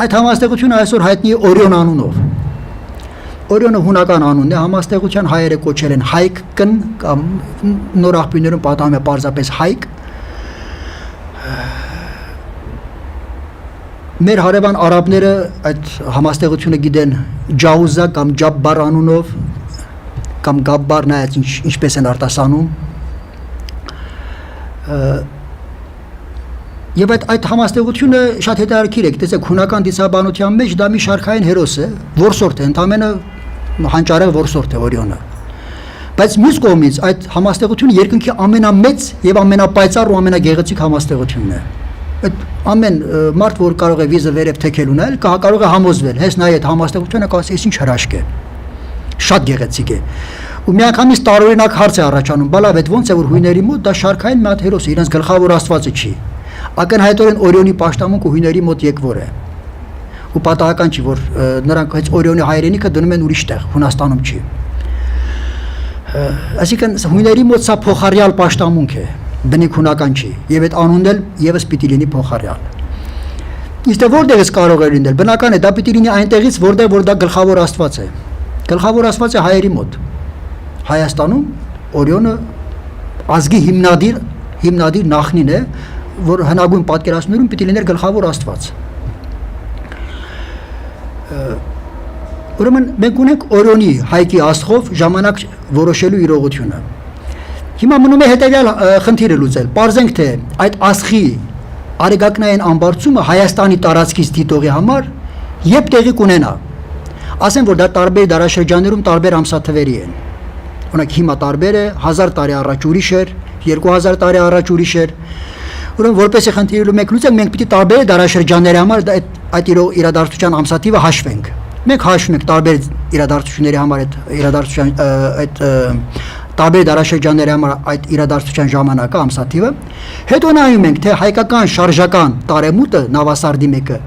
Այդ համաստեղությունը այսօր հայտնի է Օրիոն անունով։ Օրիոնը հունական անունն է, համաստեղության հայերը կոչել են Հայկն կամ նոր աղբյուրներում պատահում է պարզապես Հայկ։ Մեր հարևան արաբները այդ համաստեղությունը գիտեն Ջաուզա կամ Ջաբբար անունով կամ Գաբբար, նայած ինչպես են արտասանում։ Եվ այդ համաստեղությունը շատ հետաքրքիր է, տեսեք, հունական դիցաբանության մեջ դա մի շարքային հերոս է, որսորդ է, ընդամենը հանճարեղ որսորդ է Օրիոնը։ Բայց մյուս կողմից այդ համաստեղությունը երկնքի ամենամեծ եւ ամենապայծառ ու ամենագեղեցիկ համաստեղությունն է։ Այդ ամեն մարդ, որ կարող է վիզը վերև թեքել ունենալ, կարող է համոզվել, հենց նայ այդ համաստեղությունը կասի, ինչ հրաշք է։ Շատ գեղեցիկ է։ Ու միանգամից տարօրինակ հարց է առաջանում, բալավ այդ ոնց է որ հույների մոտ դա շարքային մի հատ հերոս է, իրենց գլխավոր աստվածը չի։ Ակնհայտորեն Օրիոնի պաշտամունքը հույների մոտ եկվոր է։ Ու պատահական չի, որ նրանք այս Օրիոնի հայրենիքը դնում են ուրիշ տեղ, Հունաստանում չի։ Այսինքն հույների մոտ սա փոխարյալ պաշտամունք է, բնիկ հունական չի, եւ այդ անունն էլ եւս պիտի լինի փոխարյալ։ Իսկ որտեղից կարող է լինել, բնական է, դա պիտի լինի այնտեղից, որտեղ որ դա գլխավոր Աստված է։ Գլխավոր Աստված է հայերի մոտ։ Հայաստանում Օրիոնը ազգի հիմնադիր նախնին է, որ հնագույն պատկերացումներում պիտի լիներ գլխավոր Աստված։ Ուրեմն մենք ունենք Օրիոնի հայկի աստղով ժամանակ որոշելու իրողությունը։ Հիմա մնում է հետևյալ խնդիրը լուծել։ Պարզենք, թե այդ աստղի արեգակնային ամբարձումը Հայաստանի տարածքից դիտողի համար երբ տեղի կունենա։ Ասեմ, որ դա տարբեր դարաշրջաններում տարբեր ամսաթվերի են։ Օրինակ հիմա տարբեր է, 1000 տարի առաջ ուրիշ էր, 2000 տարի առաջ ուրիշ էր։ Ուրեմն որպես խնդիրը մենք լուծենք, մենք պիտի տարբեր դարաշրջանների համար այդ իրադարձության ամսաթիվը հաշվենք։ Մենք հաշվում ենք տարբեր իրադարձությունների համար այդ տարբեր դարաշրջանների համար այդ իրադարձության ժամանակը ամսաթիվը, հետո նայում ենք, թե հայկական շարժական տարեմուտը նավասարդի մեկը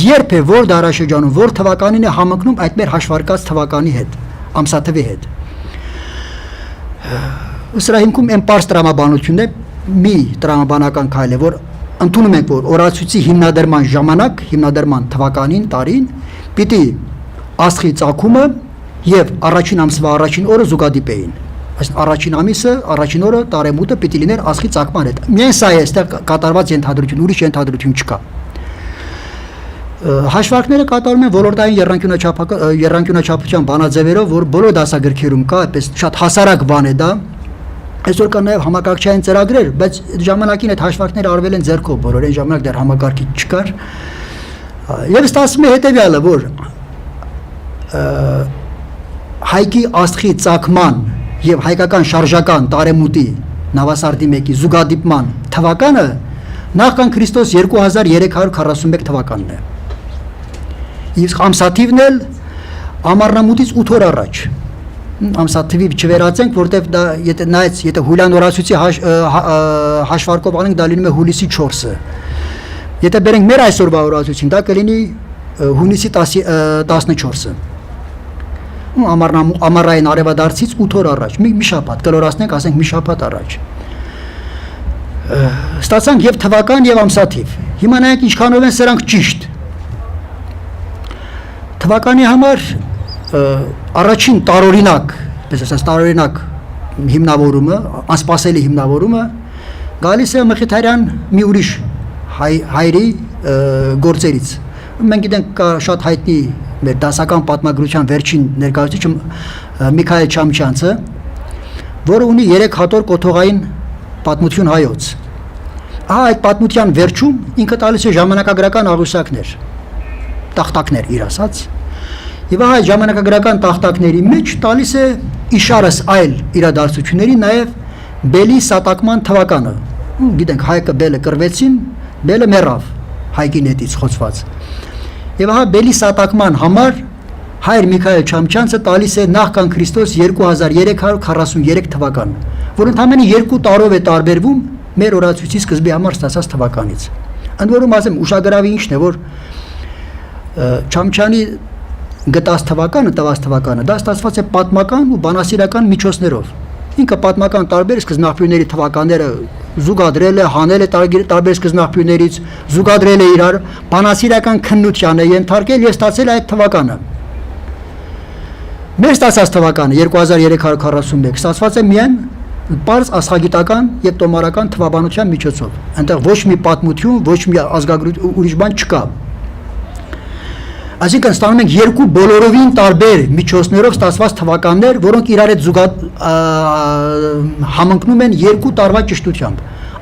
երբ է, որ դարաշրջանում, որ թվականին է համընկնում այդ մեր հաշվարկած թվականի հետ, ամսաթվի հետ։ Սրա հիմքում այն պարզ տրամաբանությունն է, մի տրամաբանական քայլ է, որ ընդունում ենք, որ օրացույցի հիմնադրման ժամանակ, հիմնադրման թվականին, տարին պիտի աստղի ծագումը եւ առաջին ամսվա առաջին օրը զուգադիպեին։ Այսինքն առաջին ամիսը, առաջին օրը տարեմուտը պիտի լիներ աստղի ծագման հետ։ Միայն սա է այստեղ կատարված ենթադրություն, ուրիշ ենթադրություն չկա։ Հաշվարկները կատարում են ոլորտային եռանկյունաչափության բանաձևերով, որ բոլոր դասագրքերում կա, այդպես շատ հասարակ բան է դա։ Այսօր կա նաև համակարգչային ծրագրեր, բայց ժամանակին այդ հաշվարկները արվել են ձեռքով, բոլոր այն ժամանակ դեռ համակարգիչ չկար։ Եվ ստացվում է հետևյալը, որ հայկի աստղի ծագման եւ հայկական շարժական տարեմուտի նավասարդի մեկի զուգադիպման թվականը նախքան Քրիստոս 2341 թվականն է։ Իսկ ամսաթիվն էլ ամառնամուտից 8 օր առաջ։ Ամսաթվի չվերացենք, որտեվ դա եթե հուլյան օրացույցի հաշվարկով անենք, դա լինում է հուլիսի 4-ը։ Եթե բերենք մեր այսօրվա օրացույցին, դա կլինի հունիսի 14-ը։ Ամառային արևադարձից 8 օր առաջ, մի շաբաթ, կլորացնենք, ասենք մի շաբաթ առաջ։ Ստացանք եւ թվական եւ ամսաթիվ։ Հիմա նայեք ինչքանով են սրանք ճիշտ։ Թվականի համար առաջին տարօրինակ, պես ասած տարօրինակ հիմնավորումը, անսպասելի հիմնավորումը գալիս է Մխիթարյան մի ուրիշ հայրի գործերից։ Մենք գիտենք կա շատ հայտնի մեր դասական պատմագրության վերջին ներկայացուցիչ Միքայել Չամչյանցը, որը ունի 3 հատոր կոթողային պատմություն հայոց։ Այդ պատմության վերջում ինքը տալիս է ժամանակագրական աղյուսակներ, տախտակներ իր ասած, եւ այդ ժամանակագրական տախտակների մեջ տալիս է իշարս այլ իրադարձությունների, նաեւ բելի սատակման թվականը։ Գիտենք հայկը բելը կրվեցին, բելը մեռավ հայկի նետից խոցված։ Եվ բելի սատակման համար հայր Միքայել Չամչյանցը տալիս է նախքան Քրիստոս 2343 թվական, որ ընդամենը 2 տարով է տարբերվում մեր օրացույցի սկզբի համար ստացած թվականից։ Ընդ որում ասեմ, ուշագրավի ինչն է, որ Չամչյանի գտած թվականը, դա ստացված է պատմական ու բանասիրական միջոցներով։ Ինքը պատմական տարբեր սկզբնաղբյուրների թվականները զուգադրել է, հանել է տարբեր սկզբնաղբյուրներից, զուգադրել է իրար, բանասիրական քննության է ենթարկել եւ ստացել այդ թվականը։ Մեր ստացած թվականը 2341 ստացված է միայն պարզ աստղագիտական եւ տոմարական թվաբանության միջոցով։ Այնտեղ ոչ մի պատմություն, ոչ մի ազգագրություն, ուրիշ բան չկա։ Այսինքն ստանում ենք 2 բոլորովին տարբեր միջոցներով ստացված թվականներ, որոնք իրար հետ համընկնում են 2 տարվա ճշտությամբ։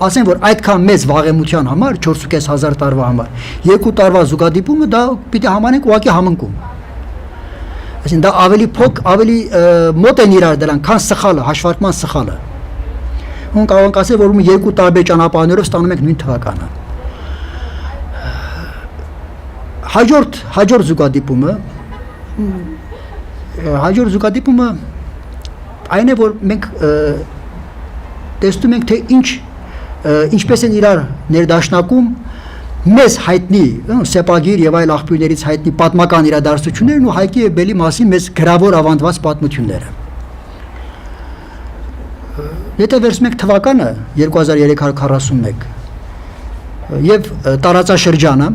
Ասենք, որ այդքան մեծ վաղեմության համար, 4500 տարվա համար, 2 տարվա զուգադիպումը դա պիտի համանենք ուղղակի համընկում։ Այսինքն դա ավելի մոտ են իրար դրան, քան սխալը, հաշվարկման սխալը։ Ոնց կարող ենք ասել, որ 2 տարբեր ճանապարհներով ստանում ենք նույն թվականը։ Հաջորդ զուգադիպումը այն է, որ մենք տեսնում ենք, թե ինչպես են իրար ներդաշնակում մեզ հայտնի սեպագիր եւ այլ աղբյուրներից հայտնի պատմական իրադարձություններն ու հայկի եւ բելի մասին մեզ գրավոր ավանդված պատմությունները։ Եթե վերցնենք թվականը 2341 եւ տարածաշրջանը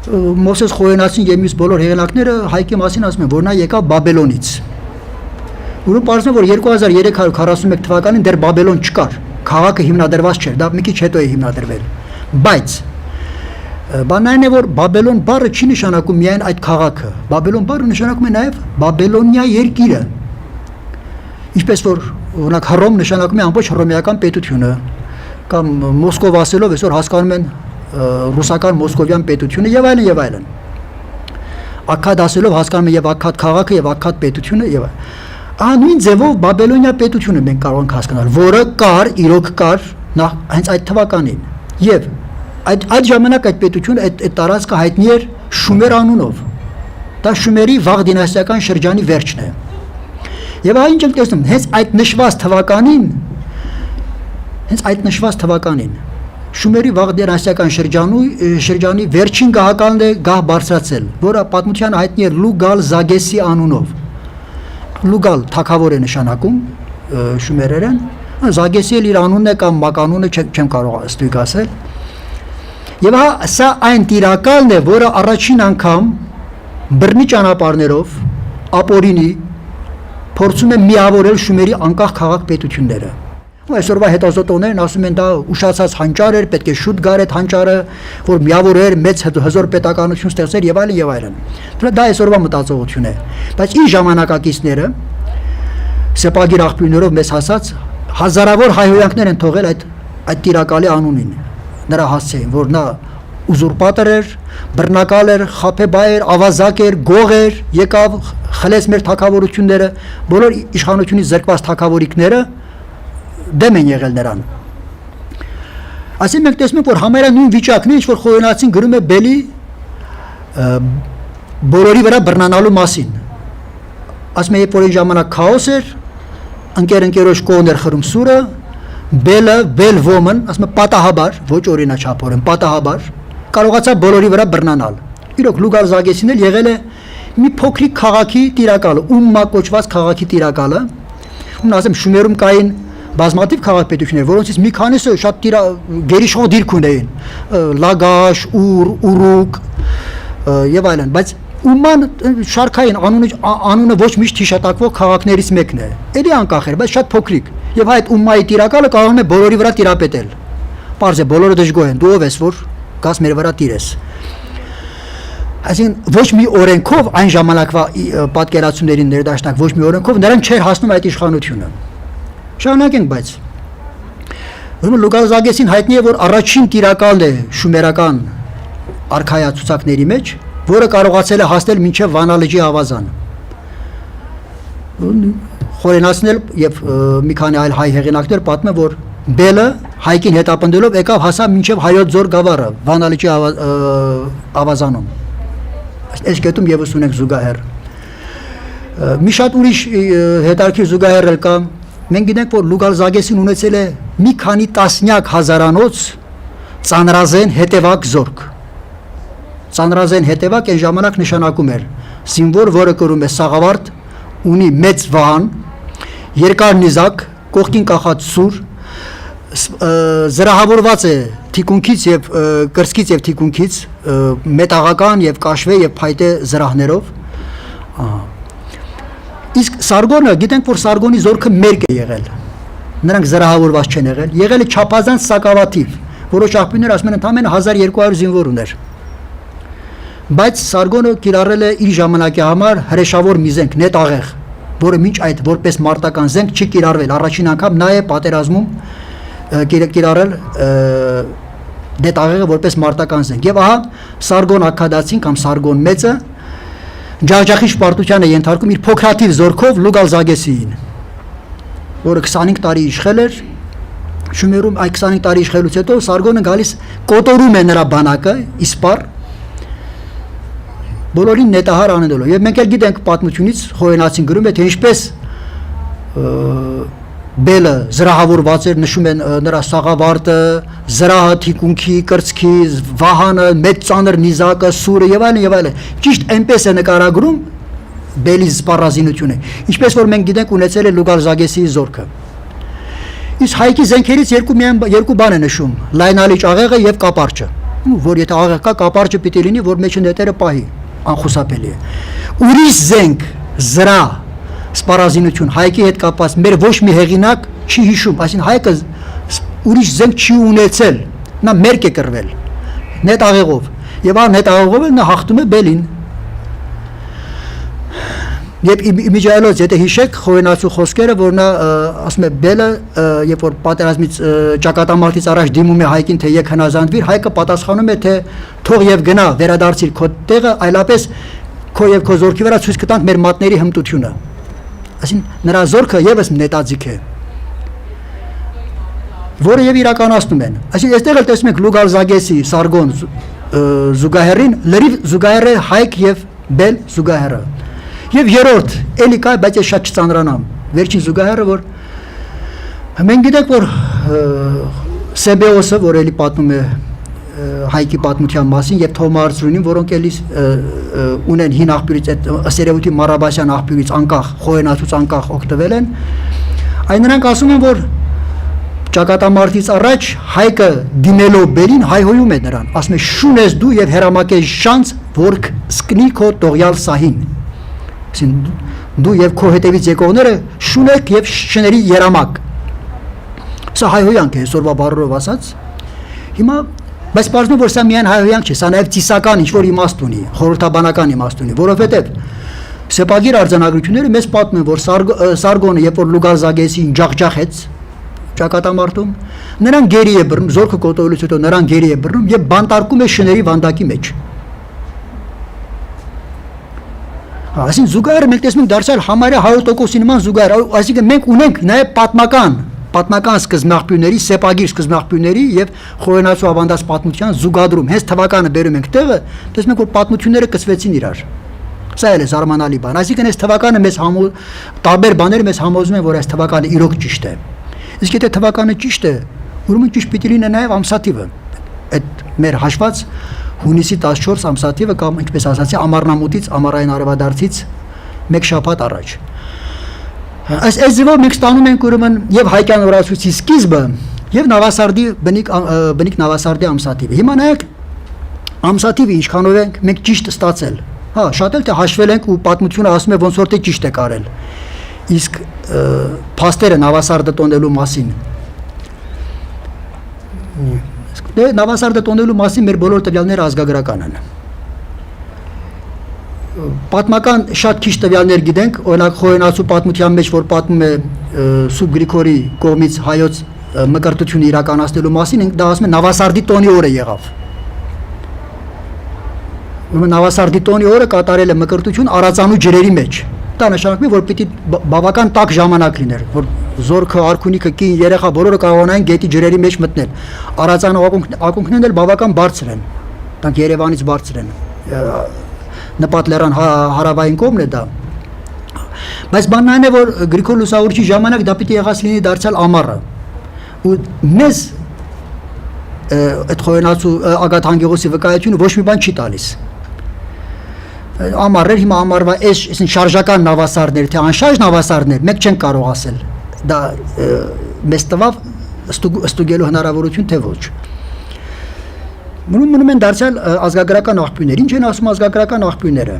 Մոսես Խոյենացին եւ մյուս բոլոր հեղինակները Հայկի մասին ասում են, որ նա եկավ Բաբելոնից։ Ուրեմն պարզվում է, որ 2341 թվականին դեռ Բաբելոն չկար, քաղաքը հիմնադրված չէր, դա մի քիչ հետո է հիմնադրվել։ Բայց բանն այն է, որ Բաբելոն բառը չի նշանակում միայն այդ քաղաքը, Բաբելոն բառը նշանակում է նաեւ Բաբելոնիա երկիրը։ Ինչպես որ օրինակ Հռոմ նշանակում է ամբողջ հռոմեական պետությունը, կամ Մոսկով ասելով այսօր հասկանում են ռուսական մոսկովյան պետությունը եւ այլն եւ այլն։ Աքքադ ասելով հասկանում են եւ Աքքադ քաղաքը եւ Աքքադ պետությունը եւ նույն ձևով Բաբելոնիա պետությունը մենք կարող ենք հասկանալ, որը կար, իրոք կար հենց այդ թվականին։ Եվ այդ ժամանակ այդ պետությունը այդ տարածքը հայտնի էր Շումեր անունով։ Դա Շումերի վաղ դինաստիական շրջանի վերջն է։ Եվ այն ինչ ենք տեսնում, հենց այդ նշված թվականին Շումերի վաղ դինաստիական շրջանի վերջին գահականն է գահ բարձրացել, որը պատմության հայտնի է Լուգալ Զագեսի անունով։ Լուգալ թագավոր է նշանակում շումերերեն, Զագեսի էլ իր անունն է կամ մականունը չեմ կարող ստույգ ասել։ Եվ սա այն տիրակալն է, որը առաջին անգամ բռնի ճանապարհներով ապօրինի փորձում է միավորել Շումերի անկախ քաղաք պետությունները։ Այսօրվա հետազոտողներն ասում են դա ուշացած հանճար էր, պետք է շուտ գար այդ հանճարը, որ միավորեր մեծ հզոր պետականություն ստեղծեր եւ այլն եւ այլն։ Դա այսօրվա մտածողություն է։ Բայց իր ժամանակակիցները սեպագիր աղբյուրներով մեզ հասած հազարավոր հայհոյանքներ են թողել այդ տիրակալի անունին։ Նրա հասցեին, որ նա ուզուրպատոր էր, բռնակալ էր, խաբեբայ էր, ավազակ էր, գող էր, եկավ խլեց մեր թագավորությունները, բոլոր իշխանությունից զրկված թագավորիկները դեմ են եղել նրան։ Այսինքն մենք տեսնում ենք, որ համարյա նույն վիճակն է, ինչ որ Խոյենացին գրում է Բելի բոլորի վրա բռնանալու մասին։ Ասում է, երբ որ այն ժամանակ քաոս էր, ընկերոջ կողմն էր խրում սուրը, Բելը, Բելվոմն, ասում է պատահաբար, ոչ օրինաչափորեն, պատահաբար կարողացավ բոլորի վրա բռնանալ։ Իրոք Լուգալ Զագեսին էլ եղել է մի փոքրիկ քաղաքի տիրակալը, Ումմա կոչված քաղաքի տիրակալը, ում ասեմ Շումերում կային բազմաթիվ քաղաքապետություններ, որոնցից մի քանիսը շատ գերիշխող դիրք ունեին, Լագաշ, Ուր, Ուրուկ եւ այլն, բայց Ումման շարքային անունը ոչ միշտ հիշատակվող քաղաքներից մեկն է։ Էլի անկախ էր, բայց շատ փոքրիկ։ Եվ այդ Ումմայի տիրակալը կարող է բոլորի վրա տիրապետել։ Պարզ է, բոլորը դժգոհ են, դու ով ես, որ գաս մեր վրա տիրես։ Այսինքն ոչ մի օրենքով այն ժամանակվա պատկերացումներին ներդաշնակ ոչ մի օրենքով նրանք չէր հասնում այդ իշխանությունը։ Շարունակենք, բայց ուրեմն Լուգալ Զագեսին հայտնի է, որ առաջին տիրակալն է շումերական արքայացուցակների մեջ, որը կարողացել է հասնել մինչև Վանա լճի ավազան։ Խորենացն էլ եւ մի քանի այլ հայ հեղինակներ պատմում են, որ Բելը Հայկին հետապնդելով եկավ հասավ մինչև Հայոց ձոր գավառը, Վանա լճի ավազանում։ Այս կետում եւս ունենք զուգահեռ։ Մի շատ ուրիշ հետարքի զուգահեռ էլ կա։ Մենք գիտենք, որ Լուգալ Զագեսին ունեցել է մի քանի տասնյակ հազարանոց ծանրազեն հետևակ զորք։ Ծանրազեն հետևակ այն ժամանակ նշանակում էր զինվոր, որը կրում է սաղավարտ, ունի մեծ վահան, երկար նիզակ, կողքին կախած սուր, զրահավորված է թիկունքից եւ կրծքից եւ թիկունքից մետաղական եւ կաշվե եւ փայտե զրահներով։ Իսկ Սարգոնը, գիտենք, որ Սարգոնի զորքը մերկ է եղել։ Նրանք զրահավորված չեն եղել է չափազանց սակավաթիվ, որոշ աղբյուրներ ասում են ընդամենը 1200 զինվոր ուներ։ Բայց Սարգոնը կիրառել է իր ժամանակի համար հրեշավոր մի զենք, նետ աղեղ, որը մինչ այդ որպես մարտական զենք չի կիրառվել։ Առաջին անգամ նա է պատերազմում կիրառել նետ աղեղը որպես մարտական զենք։ Եվ ահա Սարգոն Աքքադացին կամ Սարգոն մեծը ջախջախիչ պարտության է ենթարկում իր փոքրաթիվ զորքով Լուգալ Զագեսիին, որը 25 տարի իշխել էր Շումերում։ Այդ 25 տարի իշխելուց հետո Սարգոնը գալիս կոտորում է նրա բանակը իսպառ, բոլորին նետահար անելով։ Եվ մենք էլ գիտենք պատմությունից, Խոյենացին գրում է, թե ինչպես Բելը զրահավորված էր, նշում են նրա սաղավարտը, զրահը, թիկունքի, կրծքի, վահանը, մեծ ծանր նիզակը, սուրը եւ այլն եւ այլն։ Ճիշտ այնպես է նկարագրում Բելի սպառազինությունը, ինչպես որ մենք գիտենք ունեցել է Լուգալ Զագեսիի զորքը։ Իսկ հայկի զենքերից երկու բան է նշում՝ լայնալիճ աղեղը եւ կապարճը, որ եթե աղեղ կա, կապարճը պիտի լինի, որ մեջը նետերը պահի, անխուսափելի է։ Ուրիշ զենք, զրա, սպառազինություն հայկի հետ կապված մեր ոչ մի հեղինակ չի հիշում, այսինքն հայկը ուրիշ զենք չի ունեցել, նա մերկ է կռվել նետ աղեղով եւ նետ աղեղով նա հաղթում է բելին։ Եվ իմիջայլոց եթե հիշեք Խոյենացու խոսքերը, որ նա ասում է բելը, երբ որ պատերազմից ճակատամարտից առաջ դիմում է հայկին, թե եկ հնազանդվիր, հայկը պատասխանում է, թե թող եւ գնա վերադարձիր քո տեղը, այլապես քո եւ քո զորքի վրա ցույց կտանք մեր մատների հմտությունը։ Այսինքն նրա զորքը եւս նետաձիգ է, որը եւ իրականացնում են։ Այսինքն այստեղ էլ տեսնում եք Լուգալ Զագեսի Սարգոն զուգահեռին, լրիվ զուգահեռ է հայկ եւ բել զուգահեռը։ Եվ երրորդ, էլի կա, բայց ես շատ չծանրանամ, վերջին զուգահեռը, որ մենք գիտենք, որ Սեբեոսը, որ էլի պատմում է հայկի պատմության մասին, եւ Թոմարցրունին, որոնք էլի ունեն հին աղբյուրից, այդ Սերևութի Մարաբասյան աղբյուրից անկախ, Խոյենացուց անկախ օգտվել են, այն նրանք ասում են, որ ճակատամարտից առաջ հայկը դիմելով բերին հայհոյում է նրան, ասում է շուն ես դու եւ հերամակես շանց, որ սկնի քո տողյալ սահին։ Դու եւ քո հետևից եկողները շունեք եւ շների երամակ։ Սա հայհոյանք է այսօրվա բառերով ասած։ Հիմա բայց բարձրում որ սա միայն հայհոյանք չէ, սա նաեւ ծիսական ինչ-որ իմաստ ունի, խորհրդաբանական իմաստ ունի, որովհետեւ սեպագիր արձանագրությունները մեզ պատմում են, որ Սարգոնը երբ որ Լուգալ Զագեսին ջախջախեց ճակատամարտում, նրան գերի է բռնում, զորքը կոտորելուց հետո նրան գերի է բռնում եւ բանտարկում է շների վանդակի մեջ։ Այսինքն զուգահեռը մենք տեսնում ենք դարձյալ համարյա 100%-ի նման զուգահեռ, այսինքն մենք ունենք նաև պատմական սկզբնաղբյուրների, սեպագիր սկզբնաղբյուրների եւ Խոյենացու ավանդած պատմության զուգադրում, հենց թվականը բերում ենք տեղը, տեսնում ենք որ պատմությունները կցվեցին իրար։ Սա էլ է զարմանալի բան, այսինքն այս թվականը մեզ տարբեր բաները մեզ համոզում են, որ այս թվականը իրոք ճիշտ է։ Իսկ եթե թվականը ճիշտ է, ուրեմն ճիշտ պիտի լինի նաև ամսաթիվը։ Այդ մեր հաշված հունիսի 14 ամսաթիվը կամ ինչպես ասացի ամառնամուտից ամառային արևադարձից մեկ շաբաթ առաջ։ Այս ձևով մենք ստանում ենք ուրեմն եւ հայկյան օրացույցի սկիզբը եւ Նավասարդի բնիկ Նավասարդի ամսաթիվը։ Հիմա նայեք ամսաթիվը ինչքանով ենք մենք ճիշտ ստացել։ Հա, շատ էլ թե հաշվել ենք ու պատմությունը ասում է ոնց որ թե ճիշտ է կարել։ Իսկ փաստերը Նավասարդը տոնելու մասին Նավասարդը տոնելու մասին մեր բոլոր տվյալները ազգագրական են։ Պատմական շատ քիչ տվյալներ գիտենք, օրինակ Խոյենացու պատմության մեջ որ պատմում է Սուրբ Գրիգորի կողմից հայոց մկրտությունը իրականացնելու մասին, դա ասում է Նավասարդի տոնի օրը եղավ։ Նավասարդի տոնի օրը կատարել է մկրտություն արածանու ջրերի մեջ։ Դա նշանակում է, որ պիտի բավական տաք ժամանակ լիներ, որ զորքը, արքունիքը, կին, երեխա բոլորը կարողանային գետի ջրերի մեջ մտնել։ Արածանու ակունքներն էլ բավական բարձր են, դրանք Երևանից բարձր են։ Նպատ լեռան հարավային կողմն է դա։ Բայց բանն այն է, որ Գրիգոր Լուսավորչի ժամանակ դա պիտի եղած լինի դարձյալ ամառը։ Ու մեզ այդ Խոյենացու Ագաթ Հանգեղոսի վկայությունը ոչ մի բան չի տալիս։ Ամառեր հիմա ամառվա այսին շարժական նավասարդներ, թե անշարժ նավասարդներ, մենք չենք կարող ասել։ Դա մեզ տվավ ստուգելու հնարավորություն թե ոչ։ Մնում են դարձյալ ազգագրական աղբյուրներ։ Ինչ են ասում ազգագրական աղբյուրները։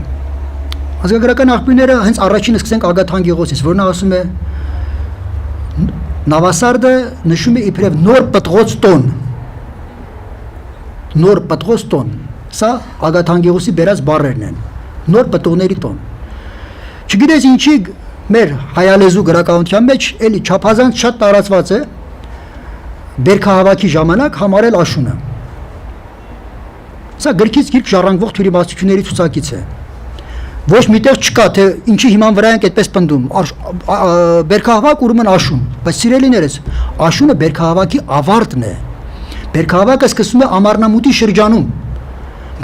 Ազգագրական աղբյուրները հենց առաջինը սկսենք Ագաթ Հանգեղոսից, որն ասում է Նավասարդը նշում է իբրև նոր պտղոց տոն։ Նոր պտղոց տոն։ Սա Ագաթ Հանգեղոսի բերած բառերն են։ Նոր պտուղների տոն։ Չգիտես ինչի մեր հայալեզու գրականության մեջ էլի չափազանց շատ տարածված է բերքահավաքի ժամանակ համարել աշունը։ Սա գրքից գիրք ժառանգվող թյուրիմացությունների ցուցակից է։ Ոչ միտեղ չկա թե ինչի հիման վրա ենք այդպես պնդում։ Բերքահավաք ուրեմն աշուն, բայց սիրելիներս, աշունը բերքահավաքի ավարտն է։ Բերքահավաքը սկսվում է ամառնամուտի շրջանում։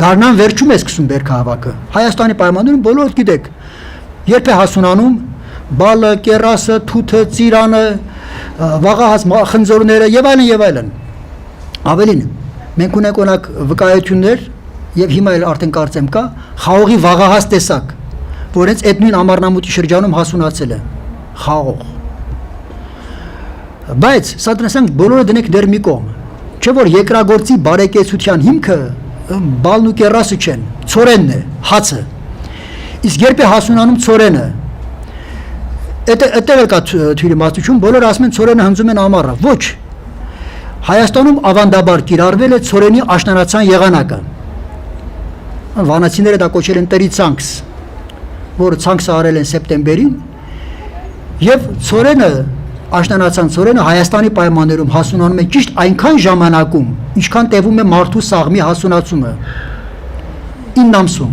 Գարնան վերջում է սկսում բերքահավաքը։ Հայաստանի պայմաններում բոլորդ գիտեք, երբ է հասունանում բալը, կերասը, թութը, ծիրանը, վաղահաս խնձորները եւ այլն եւ այլն։ Ավելին, մենք ունենք օրինակ վկայություններ եւ հիմա էլ արդեն կարծեմ կա խաղողի վաղահաս տեսակ, որ հենց այդ նույն ամառնամուտի շրջանում հասունացել է։ Խաղող։ Բայց սա դրսենք բոլորը դնենք դեր մի կողմ։ Չէ որ երկրագործի բարեկեցության հիմքը բալն ու կերասը չեն, ցորենն է, հացը։ Իսկ երբ է հասունանում ցորենը, այդտեղ կա թյուրիմաստություն, բոլորը ասում են ցորենը հնձում են ամառը։ Ոչ։ Հայաստանում ավանդաբար կիրառվել է ցորենի աշնանացան եղանակը։ Վանացիները դա կոչել են տրի ցանքս, որը ցանքսը արել են սեպտեմբերին, եւ ցորենը աշնանացան ցորենը Հայաստանի պայմաններում հասունանում է ճիշտ այնքան ժամանակում, ինչքան տևում է մարդու սաղմի հասունացումը 9 ամսում։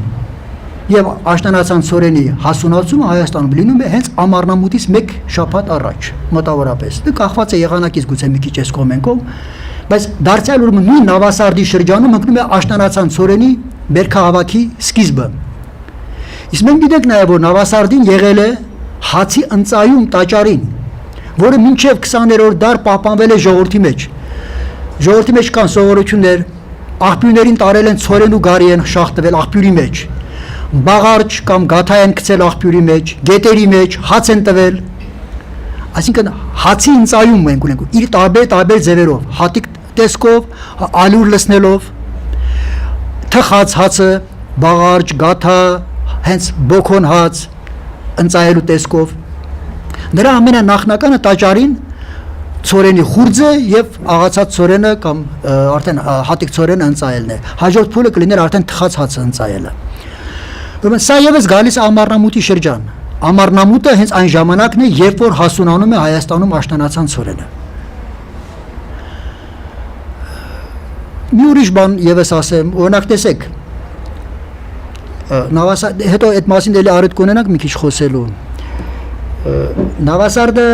Եվ աշնանացան ցորենի հասունացումը Հայաստանում լինում է հենց ամառնամուտից 1 շաբաթ առաջ, մոտավորապես։ Դա կախված է եղանակից, գուցե մի քիչ էս կողմենքով, բայց դարձյալ ուրեմն նույն Նավասարդի շրջանում ընկնում է աշնանացան ցորենի բերքահավաքի սկիզբը։ Իսկ մենք գիտենք նաև որ Նավասարդին եղել է հացի ընծայում տաճարին, որը մինչև 20-րդ դար պահպանվել է ժողովրդի մեջ։ Ժողովրդի մեջ կան սովորություններ, աղբյուրներին տարել են ցորեն ու գարի են շախտվել աղբյուրի մեջ, բաղարջ կամ գաթա են գցել աղբյուրի մեջ, գետերի մեջ, հաց են տվել։ Այսինքն հացի ընծայում մենք ունենք իր տարբեր ձևերով, հատիկ տեսքով, ալյուր լցնելով, թխած հացը, բաղարջ, գաթա, հենց բոքոն հաց ընծայելու տեսքով։ Նրա ամենանախնականը տաճարին ցորենի խուրձը եւ աղացած ցորենը կամ արդեն հատիկ ցորենը ընծայելն է։ Հաջորդ փուլը կլիներ արդեն թխած հացը ընծայելը։ Ուրեմն սա եւս գալիս է ամառնամուտի շրջան։ Ամառնամուտը հենց այն ժամանակն է, երբ որ հասունանում է Հայաստանում աշնանացան ցորենը։ Մի ուրիշ բան եւս ասեմ, օրինակ տեսեք, հետո այդ մասին դելի առիթ կունենանք մի քիչ խոսելու։ Նավասարդը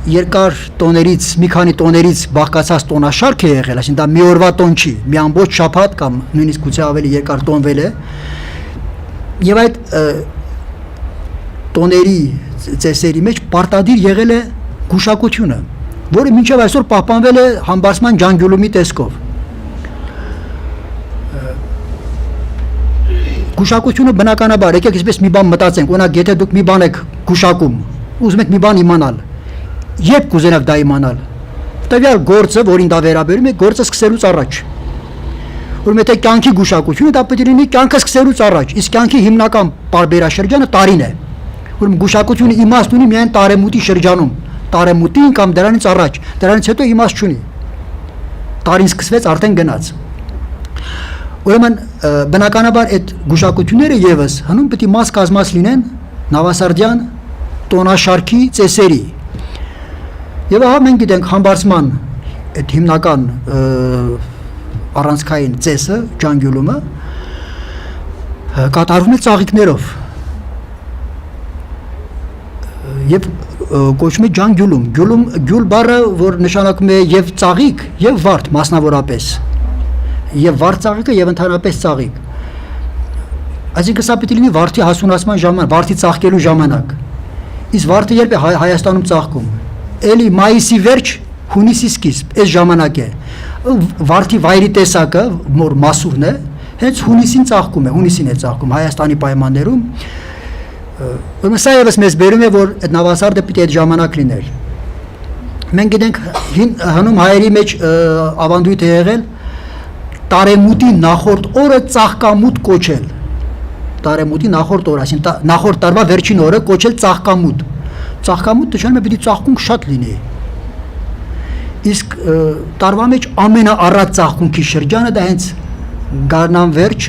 երկար տոներից, մի քանի տոներից բաղկացած տոնաշարք է եղել, այսինքն դա մի օրվա տոն չի, մի ամբողջ շաբաթ կամ նույնիսկ գուցե ավելի երկար տոնվել է։ Եվ այդ տոների ծեսերի մեջ պարտադիր եղել է գուշակությունը, որը մինչև այսօր պահպանվել է համբարձման ջանգյուլումի տեսքով։ Գուշակությունը բնականաբար, եկեք այսպես մի բան մտածենք, օրինակ եթե դուք մի բան եք գուշակում, ուզում եք մի բան իմանալ, երբ կուզենաք դա իմանալ, տվյալ գործը, որին դա վերաբերում է, գործը սկսելուց առաջ։ Ուրեմն եթե կյանքի գուշակությունը դա պետք է լինի կյանքը սկսելուց առաջ, իսկ կյանքի հիմնական պարբերաշրջանը տարին է։ Ուրեմն գուշակությունը իմաստ ունի միայն տարեմուտի շրջանում, տարեմուտին կամ դրանից առաջ, դրանից հետո իմաստ չունի։ Տարին սկսվեց, արդեն գնաց։ Ուրեմն բնականաբար այդ գուշակությունները եւս հնում պետք է մաս կազմած լինեն Նավասարդյան տոնաշարքի ծեսերի։ Եվ ահա մենք գիտենք համբարձման այդ հիմնական առանցքային ծեսը, ջանգյուլումը կատարվում է ծաղիկներով։ Եվ կոչվում է ջանգյուլում։ Գյուլ բառը, որ նշանակում է եւ ծաղիկ, եւ վարդ մասնավորապես։ Եվ վարդ ծաղիկը եւ ընդհանրապես ծաղիկ։ Այսինքն սա պետք է լինի վարդի հասունացման ժամանակ, վարդի ծաղկելու ժամանակ։ Իսկ վարդը երբ է Հայաստանում ծաղկում։ Էլի մայիսի վերջ, հունիսի սկիզբ, այս ժամանակ է։ Վարդի վայրի տեսակը, որ մասուրն է, հենց հունիսին ծաղկում է, հունիսին է ծաղկում Հայաստանի պայմաններում։ Ուրեմն սա եւս մեզ բերում է, որ այդ Նավասարդը պիտի այդ ժամանակ լիներ։ Մենք գիտենք հնում հայերի մեջ ավանդույթ է եղել տարեմուտի նախորդ օրը ծաղկամուտ կոչել։ Տարեմուտի նախորդ օրը, այսինքն նախորդ տարվա վերջին օրը կոչել ծաղկամուտ։ Ծաղկամուտ նշանակում է պիտի ծաղկունք շատ լինի։ Իսկ տարվա մեջ ամենաառատ ծաղկունքի շրջանը դա հենց գարնան վերջ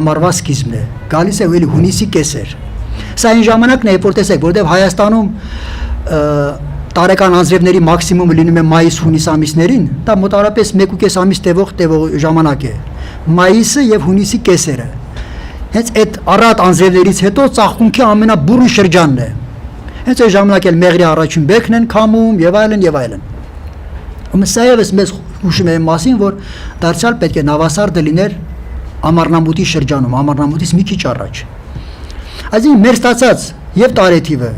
ամառվա սկիզբն է։ Գալիս է էլի հունիսի կեսեր։ Սա այն ժամանակն է, երբ որ տեսեք, որտեղ Հայաստանում տարեկան անձրևների մաքսիմումը լինում է մայիս-հունիս ամիսներին, դա մոտավորապես 1.5 ամիս տևող ժամանակ է։ Մայիսը եւ հունիսի կեսերը։ Հենց այդ առատ անձրևներից հետո ծաղկունքի ամենաբուրըն շրջանն է։ Հենց այդ ժամանակ էլ մեղրի առաջին բերքն են քամում եւ այլն եւ այլն։ Սա եւս մեզ հուշում է մասին, որ դարձյալ պետք է Նավասարդը լիներ ամառնամուտի շրջանում, ամառնամուտից մի քիչ առաջ։ Այսինքն մեր ստացած եւ տարեթիվը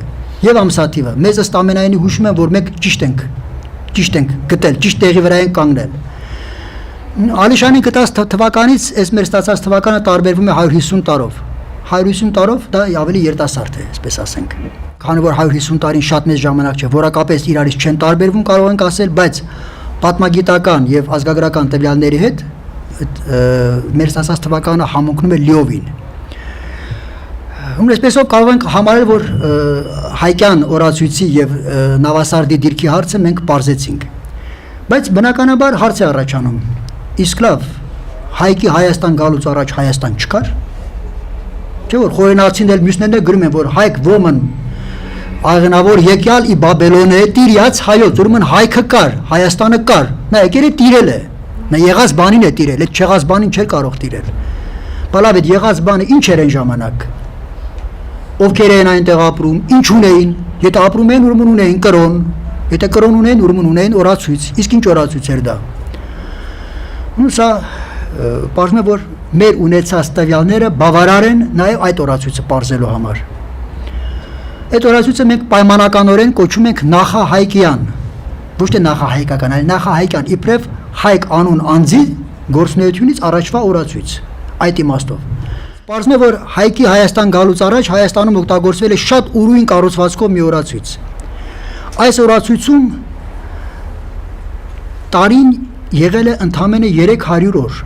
եւ ամսաթիվը մեզ ըստ ամենայնի հուշում են, որ մենք ճիշտ ենք գտել, ճիշտ տեղի վրա ենք կանգնել։ Ալիշանի գտած թվականից այս մեր ստացած թվականը տարբերվում է 150 տարով։ 150 տարով դա ավելի երիտասարդ է, այսպես ասենք։ քանի որ 150 տարին շատ մեծ ժամանակ չէ, որակապես իրարից չեն տարբերվում, կարող ենք ասել, բայց պատմագիտական եւ ազգագրական տվյալների հետ մեր ստացած թվականը համընկնում է լիովին։ Այսպեսով կարող ենք համարել, որ հայկյան օրացույցի եւ նավասարդի դիրքի հարցը մենք բարձեցինք։ Բայց բնականաբար հարց է առաջանում. իսկ լավ, հայկի Հայաստան գալուց առաջ Հայաստան չկար։ Չէ՞ որ խորենացին էլ մյուսներն էլ գրում են, որ հայկ ոմն աղնավոր եկյալ ի Բաբելոնե տիրյաց հայոց, ուրեմն հայքը կար, Հայաստանը կար, նա եկել է տիրել է, նա եղած բանին է տիրել, այդ չեղած բանին չէր կարող տիրել։ Բալավ այդ եղած բանը ինչ էր այն ժամանակ։ Ովքեր էին այնտեղ ապրում, ինչ ունեին, եթե ապրում էին, ուրեմն ունեին կրոն, եթե կրոն ունեին, ուրեմն ունեին օրացույց, իսկ ինչ օրացույց էր դա։ Ու սա պարզվում է, որ մեր ունեցած տվյալները բավարար են նաև այդ օրացույցը պարզելու համար։ Այդ օրացույցը մենք պայմանականորեն կոչում ենք նախահայկյան, ոչ թե նախահայկական, այլ նախահայկյան, իբրև հայկ անուն անձի գործունեությունից առաջվա օրացույց, այդ իմաստով։ Պարզվում է, որ հայկի Հայաստան գալուց առաջ Հայաստանում օգտագործվել է շատ ուրույն կառուցվածքով մի օրացույց։ Այս օրացույցում տարին եղել է ընդամենը 300 օր։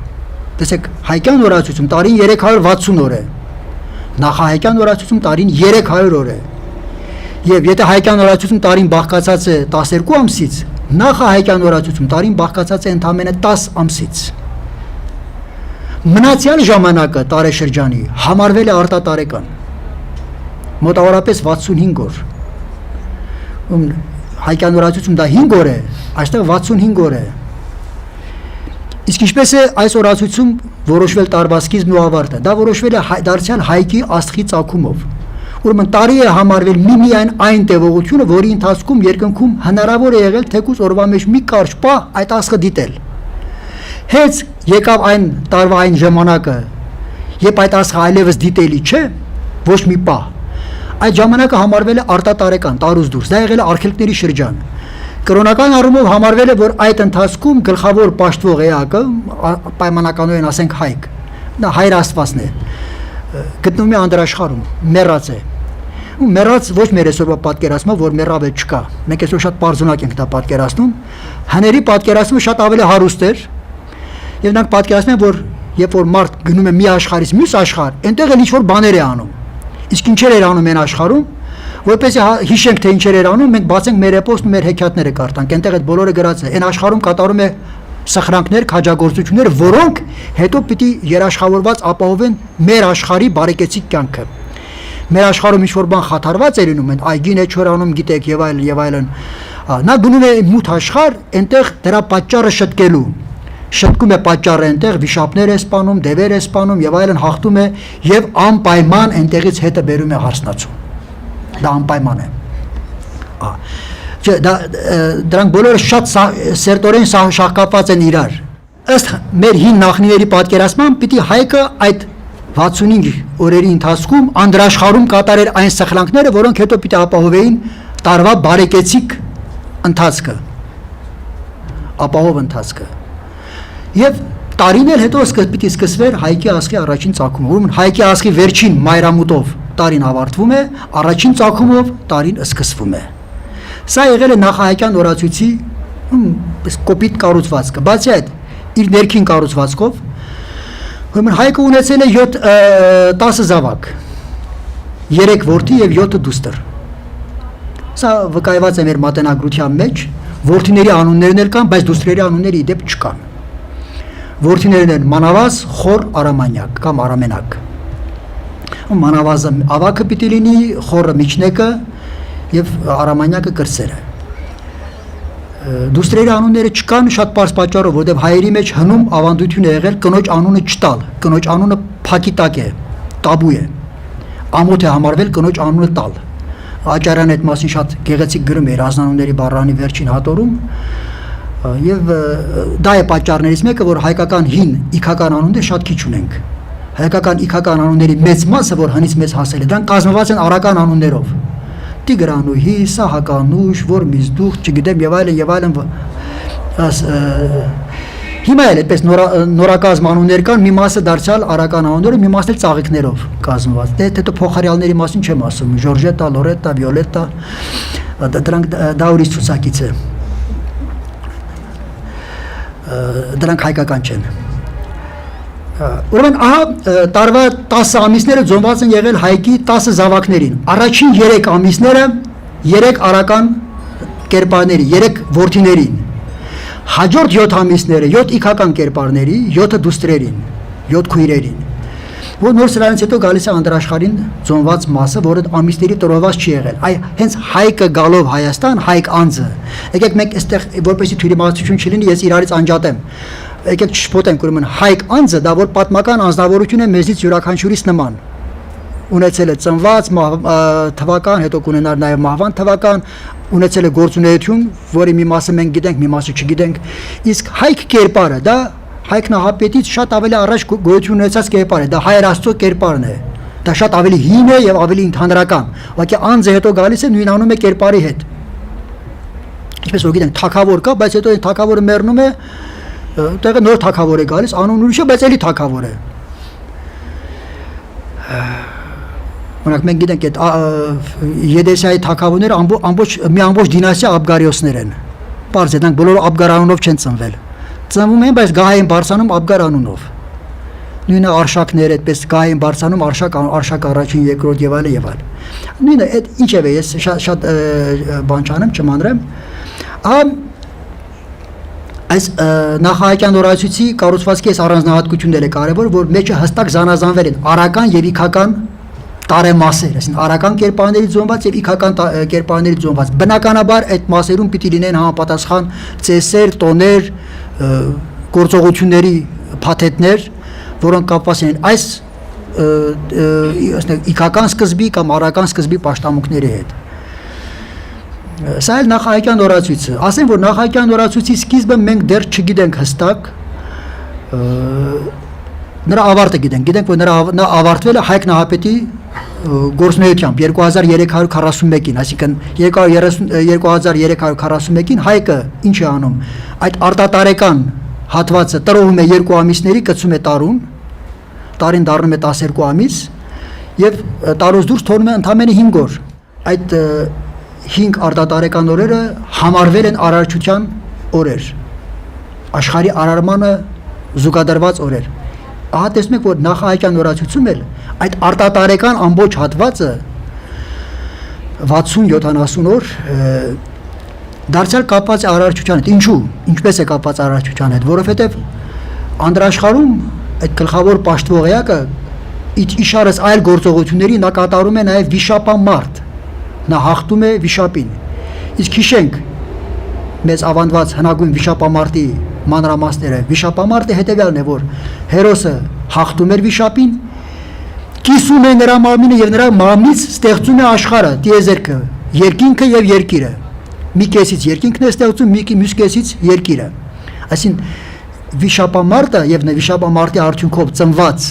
Տեսեք, հայկյան օրացույցում տարին 360 օր է։ Նախահայկյան օրացույցում տարին 300 օր է։ Եվ եթե հայկյան օրացույցում տարին բաղկացած է 12 ամսից, նախահայկյան օրացույցում տարին բաղկացած է ընդամենը 10 ամսից։ Մնացյալ ժամանակը տարեշրջանի համարվել է արտատարեկան, մոտավորապես 65 օր։ Հայկյան օրացույցում դա 5 օր է, այստեղ 65 օր է։ Իսկ ինչպես է այս օրացույցում որոշվել տարվա սկիզբն ու ավարտը, դա որոշվել է դարձյալ հայկի աստղի ծագումով։ Ուրեմն տարի է համարվել միմիայն այն տևողությունը, որի ընթացքում երկնքում հնարավոր է եղել թեկուզ օրվա մեջ մի կարճ պահ այդ աստղը դիտել։ Հենց եկավ այն տարվա այն ժամանակը, երբ այդ աստղը այլևս դիտելի չէ, ոչ մի պահ, այդ ժամանակը համարվել է արտատարեկան, տարուց դուրս, դա եղել է արգելքների շրջան։ Կրոնական առումով համարվել է, որ այդ ընթացքում գլխավոր պաշտվող էակը, պայմանականորեն ասենք հայկ, դա հայր Աստվածն է, գտնվում է անդրաշխարհում, մեռած է։ Ու մեռած ոչ մեր այսօրվա պատկերացմամբ, որ մեռավ է չկա։ Մենք այսօր շատ պարզունակ ենք դա պատկերացնում։ Հների պատկերացումը շատ ավելի հարուստ էր։ Եվ նրանք պատկերացնում են, որ երբ որ մարդ գնում է մի աշխարհից մյուս աշխարհ, այնտեղ էլ ինչ-որ բաներ է անում։ Իսկ ինչեր էր անում այն աշխարհում, որպեսզի հիշենք, թե ինչեր էր անում, մենք բացենք մեր էպոսն ու մեր հեքիաթները կարդանք, այնտեղ այդ բոլորը գրած է։ Այն աշխարհում կատարում է սխրանքներ, քաջագործություններ, որոնք հետո պիտի երաշխավորված ապահովեն մեր աշխարհի բարեկեցիկ կյանքը։ Մեր աշխարհում ինչ-որ բան խաթարված է լինում, այն այգին է չորանում, գիտեք, եւ այլն, եւ այլն։ Նա գնում է մութ աշխարհ, այնտեղ դրա պատճառը շտկելու։ Շտկում է պատճառը այնտեղ, վիշապներ է սպանում, դևեր է սպանում եւ այլն, հաղթում է եւ անպայման այնտեղից հետը բերում է հարսնացում։ Դա անպայման է։ Դրանք բոլորը շատ սերտորեն շահկապված են իրար։ Ըստ մեր հին նախնիների պատկերացման պիտի հայկը այդ 65 օրերի ընթացքում անդրաշխարհում կատարեր այն սխրանքները, որոնք հետո պիտի ապահովեին տարվա բարեկեցիկ ընթացքը, ապահով ընթացքը։ Եվ տարին էլ հետո պիտի սկսվեր հայկի ասխի առաջին ծագումը, ուրեմն հայկի ասխի վերջին մայրամուտով տարին ավարտվում է, առաջին ծագումով տարին սկսվում է։ Սա եղել է նախահայկյան օրացույցի կոպիտ կառուցվածքը, բացի այդ իր ներքին կառուցվածքով, ուրեմն հայկը ունեցել է 10 զավակ, 3 որդի եւ 7 դուստր։ Սա վկայված է մեր մատենագրության մեջ, որդիների անուններն էլ կան, բայց դուստրերի անունները իդեպ չկան։ Որդիներն են Մանավազ, Խոր, Արամանյակ կամ Արամենակ։ Մանավազը ավակը պիտի լինի, Խորը միջնեկը եւ Արամանյակը կրսերը։ Դուստրերի անունները չկան շատ պարզ պատճառով, որովհետեւ հայերի մեջ հնում ավանդություն է եղել կնոջ անունը չտալ, կնոջ անունը փակիտակ է, տաբու է։ Ամոթ է համարվել կնոջ անունը տալ։ Աճարյանը այդ մասին շատ գեղեցիկ գրում է Ազնանունների բառանի վերջին հատորում, եւ դա է պատճառներից մեկը, որ հայկական հին իքական անուններ շատ քիչ ունենք։ Հայկական իքական անունների մեծ մասը, որ հնից մեծ հասել է, դրանք կազմված են արական անուններով։ Տիգրանուհի, Սահականուշ, Որմիզդուխ, չգիտեմ եւ այլն, Հիմա էլ այդպես նորակազմ անուններ կան, մի մասը դարձյալ արական անունները, մի մասը ծաղիկներով կազմված։ Դե փոխարյալների մասին չեմ ասում, Ժորժետա, Լորետա, Վիոլետա, դրանք դա ուրիշ ցուցակից է։ Դրանք հայկական չեն։ Ուրեմն ահա տարվա 10 ամիսները ձոնված են եղել հայկի 10 զավակներին։ Առաջին 3 ամիսները 3 արական կերպարների, 3 որդիներին։ Հաջորդ 7 ամիսները 7 իքական կերպարների, 7 դուստրերին, 7 քույրերին։ Որ նոր սրանից հետո գալիս է անդրաշխարհին ձոնված մասը, որը ամիսների տրոված չի եղել։ Այ հենց հայկը գալով Հայաստան, հայկ անձը։ Եկեք մենք այստեղ որպեսզի թյուրիմացություն չլինի, ես իրարից անջատեմ։ Եկեք չշփոթենք, ուրեմն հայկ անձը դա որ պատմական անձնավորություն է մեզից յուրաքանչյուրից նման։ Ունեցել է ծնված թվական, հետո կունենար նաև մահվան թվական, ունեցել է գործունեություն, որի մի մասը մենք գիտենք, մի մասը չգիտենք։ Իսկ հայկ կերպարը դա հայկ նահապետից շատ ավելի առաջ գոյություն ունեցած կերպար է, դա հայր Աստծո կերպարն է։ Դա շատ ավելի հին է եւ ավելի ընդհանրական։ Ուղղակի անձը հետո գալիս է նույնանում է կերպարի հետ։ Ինչպես որ գիտենք, թագավոր կա, բայց հետո այն թագավորը մեռնում է, տեղը նոր թագավոր է գալիս, անուն ուրիշ է, բայց էլի թագավոր է։ Օրինակ մենք գիտենք այդ Եդեսիայի թագավորները մի ամբողջ դինաստիա Աբգարիոսներ են։ Պարզ է, դրանք բոլորը Աբգար անունով չեն ծնվել։ Ծնվում են, բայց գահ են բարձանում Աբգար անունով։ Նույնը Արշակներ այդպես գահ են բարձանում Արշակ առաջին, երկրորդ եւ այլն եւ այլն։ Նույնը այդ ինչեւ է, ես շատ բան չանեմ, չմանրեմ։ Այս նախահայկյան օրացույցի կառուցվածքի այս առանձնահատկությունները կարևոր, որ մեջը հստակ զանազանվել են արական եւ իքական տարեմասեր, այսինքն արական կերպարներից ձոնված եւ իքական կերպարներից ձոնված։ Բնականաբար այդ մասերում պիտի լինեն համապատասխան ծեսեր, տոներ, գործողությունների փաթեթներ, որոնք կապված են այս իքական սկզբի կամ արական սկզբի պաշտամունքների հետ։ Սա էլ նախահայկյան օրացույցը։ Ասեմ, որ նախահայկյան օրացույցի սկիզբը մենք դեռ չգիտենք հստակ, նրա ավարտը գիտենք, որ նա ավարտվել է հայկ նահապետի գործունեությամբ 2341-ին, այսինքն 2341-ին հայկը ինչ է անում, այդ արտատարեկան հատվածը տրովում է 2 ամիսների, կցում է տարուն, տարին դառնում է 12 ամիս եւ տարուց դուրս թողնում է ընդամենը 5 օր։ Այդ 5 արտատարեկան օրերը համարվել են արարչության օրեր, աշխարհի արարմանը զուգադրված օրեր։ Ահա տեսնում եք, որ նախահայկյան օրացույցում էլ այդ արտատարեկան ամբողջ հատվածը 60-70 օր դարձյալ կապված է արարչության հետ։ Ինչու՞, ինչպես է կապված արարչության հետ, որովհետև անդրաշխարհում այդ գլխավոր պաշտվող էակը իշարս այլ գործողությունների նա կատարում է նաև վիշապամարտ, նա հաղթում է վիշապին։ Իսկ հիշենք մեծ ավանդված հնագույն վիշապամարտի մանրամասները, վիշապամարտը հետևյալն է, որ Հերոսը հաղթում էր վիշապին, կիսում է նրա մարմինը եւ նրա մարմնից ստեղծում է աշխարհը, տիեզերքը, երկինքը եւ երկիրը։ Մի կեսից երկինքն է ստեղծում, մյուս կեսից երկիրը։ Այսինքն վիշապամարտը եւ վիշապամարտի արդյունքով ծնված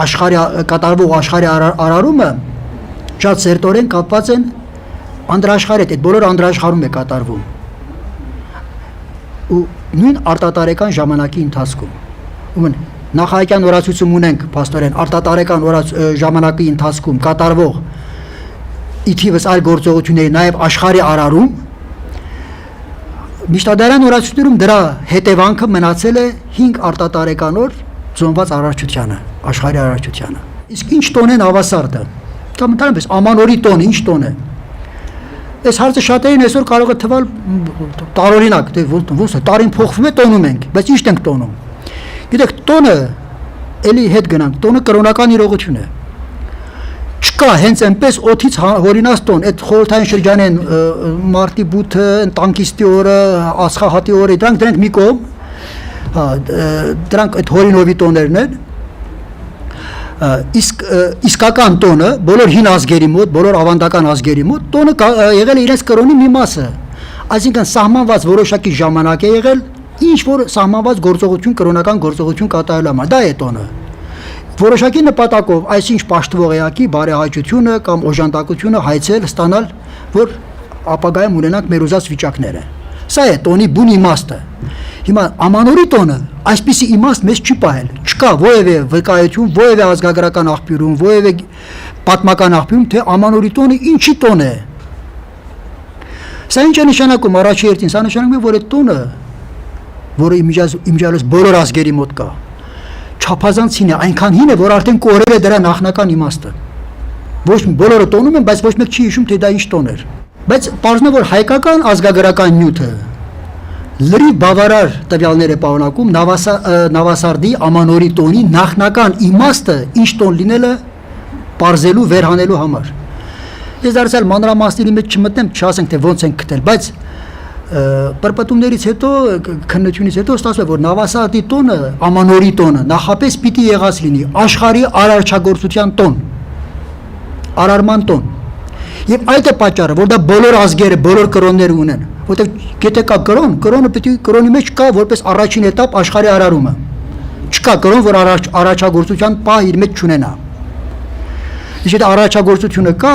աշխարհի կատարվող աշխարհի արարումը շատ սերտորեն կապված են անդրաշխարհի հետ, այդ բոլոր անդրաշխարհում է կատարվում։ Ու նույն արտատարեկան ժամանակի ընթացքում։ Ուրեմն նախահայկյան օրացույցում ունենք փաստորեն արտատարեկան ժամանակի ընթացքում կատարվող իթիվս այլ գործողությունների նաև աշխարհի արարում, Միշտադարյան օրացույցներում դրա հետևանքը մնացել է 5 արտատարեկան օր ձոնված արարչությանը, աշխարհի արարչությանը։ Իսկ ինչ տոն են հավասարը։ Կամ ընդհանրապես ամանորի տոնը ինչ տոն է։ Այս հարցը շատերին այսօր կարող է թվալ տարօրինակ, դե ոնց է, տարին փոխվում է, տոնում ենք, բայց ի՞նչ ենք տոնում։ Գիտեք, տոնը էլի հետ գնանք, տոնը կրոնական իրողություն է։ Չկա հենց այնպես օթից հորինած տոն, այդ խորհրդային շրջանեն մարտի բութը, տանկիստի օրը, ասխահատի օրը, դրանք մի կողմ, դրանք այդ հորինովի տոներն են։ Իսկ իսկական տոնը բոլոր հին ազգերի մոտ, բոլոր ավանդական ազգերի մոտ տոնը եղել է իրենց կրոնի մի մասը, այսինքն սահմանված որոշակի ժամանակ է եղել ինչ որ սահմանված գործողություն, կրոնական գործողություն կատարելու համար, դա է տոնը։ Որոշակի նպատակով այսինչ պաշտվող էակի բարեհաճությունը կամ օժանդակությունը հայցել ստանալ, որ ապագայում ունենանք մեր ուզած վիճակները։ Սա է տոնի բուն իմաստը։ Հիմա ամանորի տոնը այսպիսի իմաստ մեզ չի պահել, չկա որևէ վկայություն, որևէ ազգագրական աղբյուրում, որևէ պատմական աղբյուրում, թե ամանորի տոնը ինչի տոն է։ Սա ինչ է նշանակում առաջի հերթին, սա նշանակում է, որ այդ տոնը, որը իմիջիալոց բոլոր ազգերի մոտ կա, չափազանց հին է, այնքան հին է, որ արդեն կորել է դրա նախնական իմաստը։ Ոչ բոլորը տոնում են, բայց ոչ մեկ չի հիշում, թե դա ինչ տոն էր։ Բայց պարզվում է, որ հայկական ազգագրական նյութը լրիվ բավարար տվյալներ է պարունակում Նավասարդի ամանորի տոնի նախնական իմաստը ինչ տոն լինելը պարզելու, վերհանելու համար։ Ես դարձյալ մանրամասների մեջ չմտնեմ, չասենք, թե ոնց են գտել, բայց պրպտումներից հետո, քննությունից հետո ստացվում է, որ Նավասարդի տոնը, ամանորի տոնը նախապես պիտի եղած լինի աշխարհի արարչագործության տոն, արարման տոն։ Եվ այդ է պատճառը, որ դա բոլոր ազգերը, բոլոր կրոնները ունեն, որտեղ գետե կա կրոնը պիտի կրոնի մեջ կա որպես առաջին էտապ աշխարհի արարումը։ Չկա կրոն, որ արարչագործության պահ իր մեջ չունենա։ Իսկ այդ արարչագործությունը կա,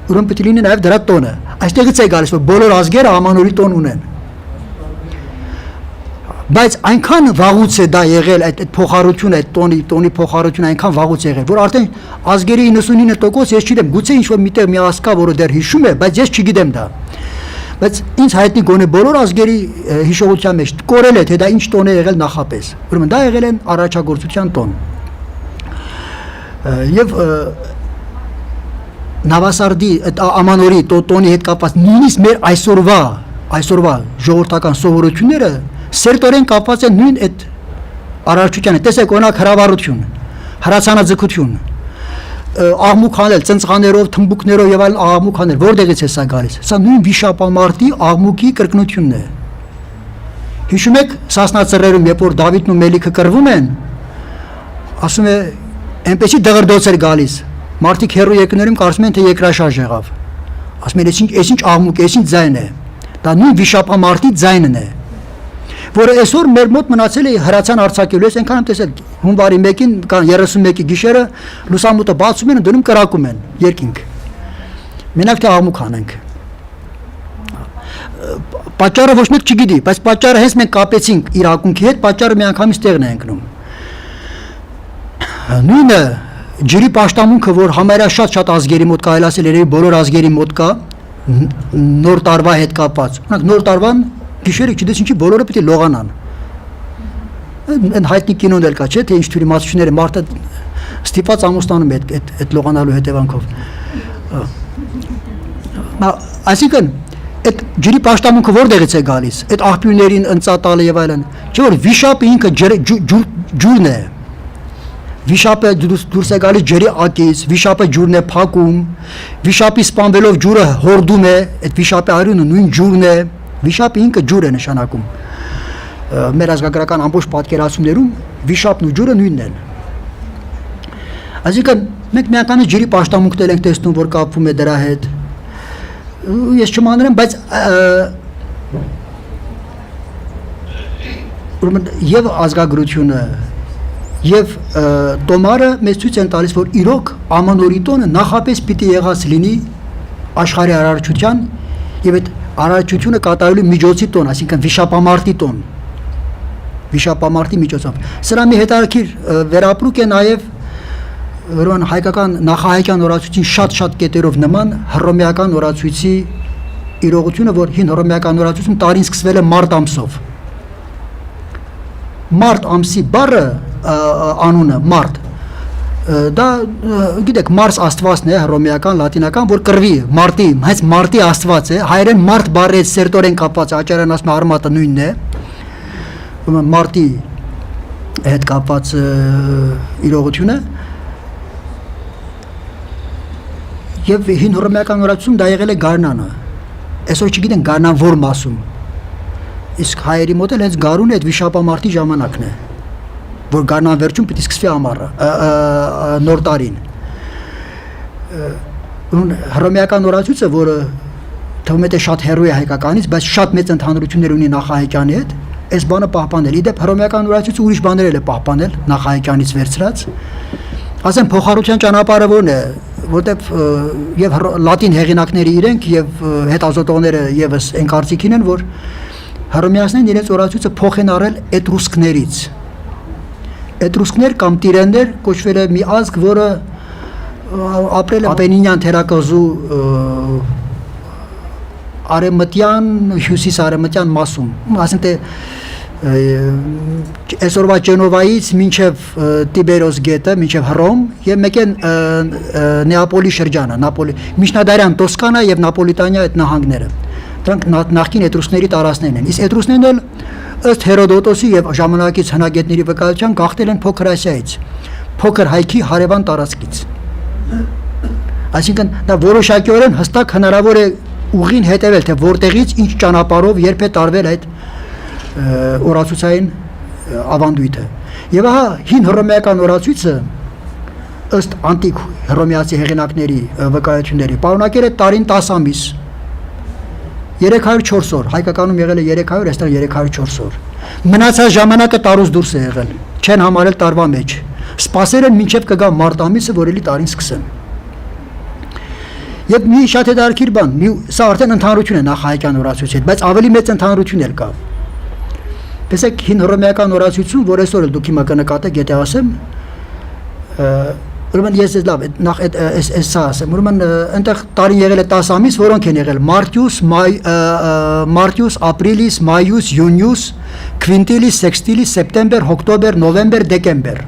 ուրեմն պիտի լինի նաև դրա տոնը։ Այստեղից է գալիս, որ բոլոր ազգերը ամանորի տոն ունեն։ Բայց այնքան վաղուց է դա եղել, այդ փոխառությունը, այդ տոնի փոխառությունը այնքան վաղուց եղել, որ արդեն ազգերի 99% ես չգիտեմ, գուցե ինչ-որ միտեղ մի ազգ կա, որը դեռ հիշում է, բայց ես չգիտեմ դա։ Բայց ինձ հայտնի գոնե բոլոր ազգերի հիշողության մեջ կորել է, թե դա ինչ տոն է եղել նախապես։ Ուրեմն դա եղել են առաջագործության տոն։ Եվ Նավասարդի ամանորի տոնի հետ կապված նույնիսկ մեր այսօրվա ժողովրդական սովորությունները սերտորեն կապված են նույն այդ արարչությանը։ Տեսեք, օրինակ հրավառություն, հրացանաձգություն, աղմուկ անել, ծնծղաներով, թմբուկներով եւ այլն աղմուկ անել, որտեղից է սա գալիս։ Սա նույն վիշապամարտի աղմուկի կրկնությունն է։ Հիշում եք Սասնա Ծռերում, երբ որ Դավիթն ու Մելիքը կռվում են, ասում է, այնպեսի դղրդոց էր գալիս։ Մարդիկ հերո երկրներում կարծում են, թե երկրաշարժ եղավ։ Ասում են, այս ինչ աղմուկ է, այս ինչ ձայն է։ Դա նույն վիշապամարտի ձայնն է, որը այսօր մեր մոտ մնացել է հրացան արձակելու։ Ես այնքան եմ տեսել հունվարի 1-ին կամ 31-ի գիշերը լուսամուտը բացում են, դնում կրակում են երկինք։ Մենակ թե աղմուկ անենք։ Պատճառը ոչ մեկ չգիտի, բայց պատճառը հենց մենք կապեցինք իր ակունքի հետ, պատճառը միանգամից տեղն է ընկնում։ Նույնը ջրի պաշտամունքը, որ համարյա շատ ազգերի մոտ կա, այլ ասել երևի բոլոր ազգերի մոտ կա, նոր տարվա հետ կապված։ Օրինակ նոր տարվան գիշերը չդես ինչի բոլորը պիտի լողանան։ Այն հայտնի կինոն էլ կա, չէ՞, թե ինչ թյուրիմացությունները մարդը ստիպված ամուսնանում է այդ լողանալու հետևանքով։ Այսինքն այդ ջրի պաշտամունքը որտեղից է գալիս։ Այդ աղբյուրներին ընծատալը եւ այլն։ Չէ՞ որ վիշապը ինքը ջուրն է։ Վիշապը դուրս է գալիս ջրի ակից, վիշապը ջուրն է փակում, վիշապի սպանվելով ջուրը հորդում է, այդ վիշապի արյունը նույն ջուրն է, վիշապը ինքը ջուր է նշանակում։ Մեր ազգագրական ամբողջ պատկերացումներում վիշապն ու ջուրը նույնն են։ Այսինքն մենք միանգամից ջրի պաշտամունքներ ենք տեսնում, որ կապվում է դրա հետ։ Ես չմանրեմ, բայց եւ ազգագրությունը եւ տոմարը մեզ ցույց են տալիս, որ իրոք ամանորի տոնը նախապես պիտի եղած լինի աշխարհի արարչության եւ այդ արարչությունը կատարելու միջոցի տոն, այսինքն վիշապամարտի տոն, վիշապամարտի միջոցով։ Սրա մի հետաքրքիր վերապրուկ է նաեւ ուրեմն հայկական նախահայկյան օրացույցին շատ կետերով նման հռոմեական օրացույցի իրողությունը, որ հին հռոմեական օրացույցում տարին սկսվել է մարտ ամսով։ Մարտ ամսի բառը անունը մարտ, դա գիտեք մարս աստվածն է հռոմեական, լատինական, որ կռվի մարտի, հենց մարտի աստված է, հայերեն մարտ բառը սերտորեն կապված, աճարան ասում արմատը նույնն է, մարտի հետ կապված իրողությունը։ Եվ հին հռոմեական օրացույցում դա եղել է գարնանը։ Այսօր չգիտեն գարնան որ մասում։ Իսկ հայերի մոտ էլ հենց գարունը այդ վիշապամարտի ժամանակն է, որ գարնան վերջում պիտի սկսվի ամառը, նոր տարին։ Հռոմեական օրացույցը, որը թվում է թե շատ հեռու է հայկականից, բայց շատ մեծ ընդհանրություններ ունի նախահայկյանի հետ, այս բանը պահպանել։ Իդեպ հռոմեական օրացույցը ուրիշ բաներ էլ է պահպանել նախահայկյանից վերցրած։ Ասեմ փոխառության ճանապարհը ո՞րն է, որտեվ եւ լատին հեղինակները իրենք եւ հետազոտողները եւս այն կարծիքին են, որ հռոմեացիներն իրենց օրացույցը փոխեն առել էտրուսկներից։ Էտրուսկներ կամ տիրեններ կոչվել է մի ազգ, որը ապրել է Ապենինյան թերակղզու արևմտյան, հյուսիս-արևմտյան մասում, ասենք այսօրվա Ջենովայից մինչև Տիբերոս գետը, մինչև Հռոմ եւ մեկ են Նեապոլի շրջանը, միջնադարյան Տոսկանա եւ Նապոլիտանիա այդ նահանգները։ Դրանք նախկին էտրուսկների տարածքներն են։ Իսկ էտրուսներն էլ ըստ Հերոդոտոսի եւ ժամանակից հնագետների վկայության գաղթել են Փոքր Ասիայից, Փոքր Հայքի հարևան տարածքից։ Այսինքն դա որոշակիորեն հստակ հնարավոր է ուղին հետևել, թե որտեղից ինչ ճանապարհով երբ է տարվել այդ օրացուցային ավանդույթը։ Եվ ահա հին հռոմեական օրացույցը ըստ անտիկ հռոմեացի հեղինակների վկայությունների պարունակել է տարին 10 ամիս 304 օր, հայկականում եղել է 300, այստեղ 304 օր։ Մնացած ժամանակը տարուց դուրս է եղել, չեն համարել տարվա մեջ։ Սպասել են մինչև կգա մարտ ամիսը, որ էլի տարին սկսեն։ Եվ մի շատ հետաքրքիր բան, սա արդեն ընդհանրություն է նախահայկյան օրացույցի հետ, բայց ավելի մեծ ընդհանրություն էլ կա։ Տեսեք հին հռոմեական օրացույցում, որ այսօր էլ դուք հիմա կնկատեք, եթե ասեմ, ուրեմն ես լավ, նախ այս սա ասեմ, ուրեմն այնտեղ տարին եղել է 10 ամիս, որոնք են եղել Մարտիուս, Ապրիլիս, Մայուս, Յունիուս, Քվինտիլիս, Սեքստիլիս, Սեպտեմբեր, Հոկտոբեր, Նովեմբեր, Դեկեմբեր։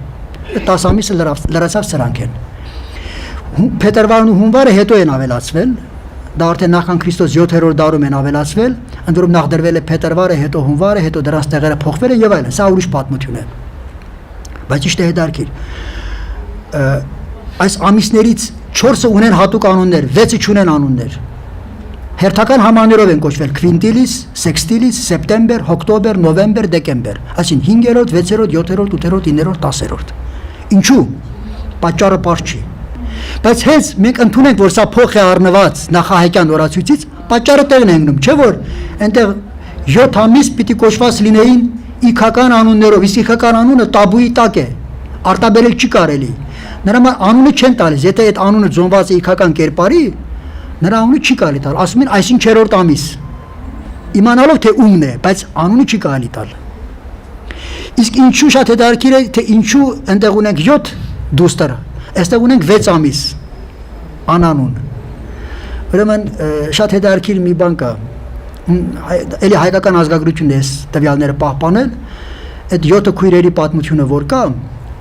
10 ամիսը լրացավ սրանք են։ Փետրվարն ու հունվարը հետո են ավելացվել, դա արդեն նախքան Քրիստոս 7-րդ դարում են ավելացվել, ընդ որում նախ դրվել է փետրվարը, հետո հունվարը, հետո դրանց տեղերը փոխվել են եւ այլն, սա ուրիշ պատմություն է։ Բայց ճիշտ է հետաքրքիր։ Այս ամիսներից 4-ը ունեն հատուկ անուններ, 6-ը չունեն անուններ։ Հերթական համաներով են կոչվել Քվինտիլիս, Սեքստիլիս, Սեպտեմբեր, Հոկտոբեր, Նովեմբեր, Դեկեմբեր, այսինքն 5-րդ, 6-րդ, 7-րդ, 8-րդ, 9-րդ, 10-րդ։ Ինչու՞։ Պատճառը պարզ չի։ Բայց հենց մենք ընդունենք, որ սա փոխ է առնված նախահայկյան օրացույցից, պատճառը տեղն է ընկնում, չէ՞ որ այնտեղ 7 ամիս պիտի կոչված լինեին իքական անուններով, իսկ իքական անունը տաբուի տակ է, արտաբերել չի կարելի։ Նրա անունը չեն տալիս, եթե այդ անունը ձոնված է իքական կերպարի, նրա անունը չի կարելի տալ, ասում են այսին 4-րդ ամիս, իմանալով թե ումն է, բայց անունը չի կարելի տալ։ Իսկ ինչու շատ հետաքրքիր է, թե ինչու այնտեղ ունենք 7 դուստր, այստեղ ունենք 6 ամիս անանուն։ Ուրեմն շատ հետաքրքիր մի բան կա, էլի հայկական ազգագրությունն է տվյալները պահպանել, այդ 7 քույրերի պատմությունը որ կա,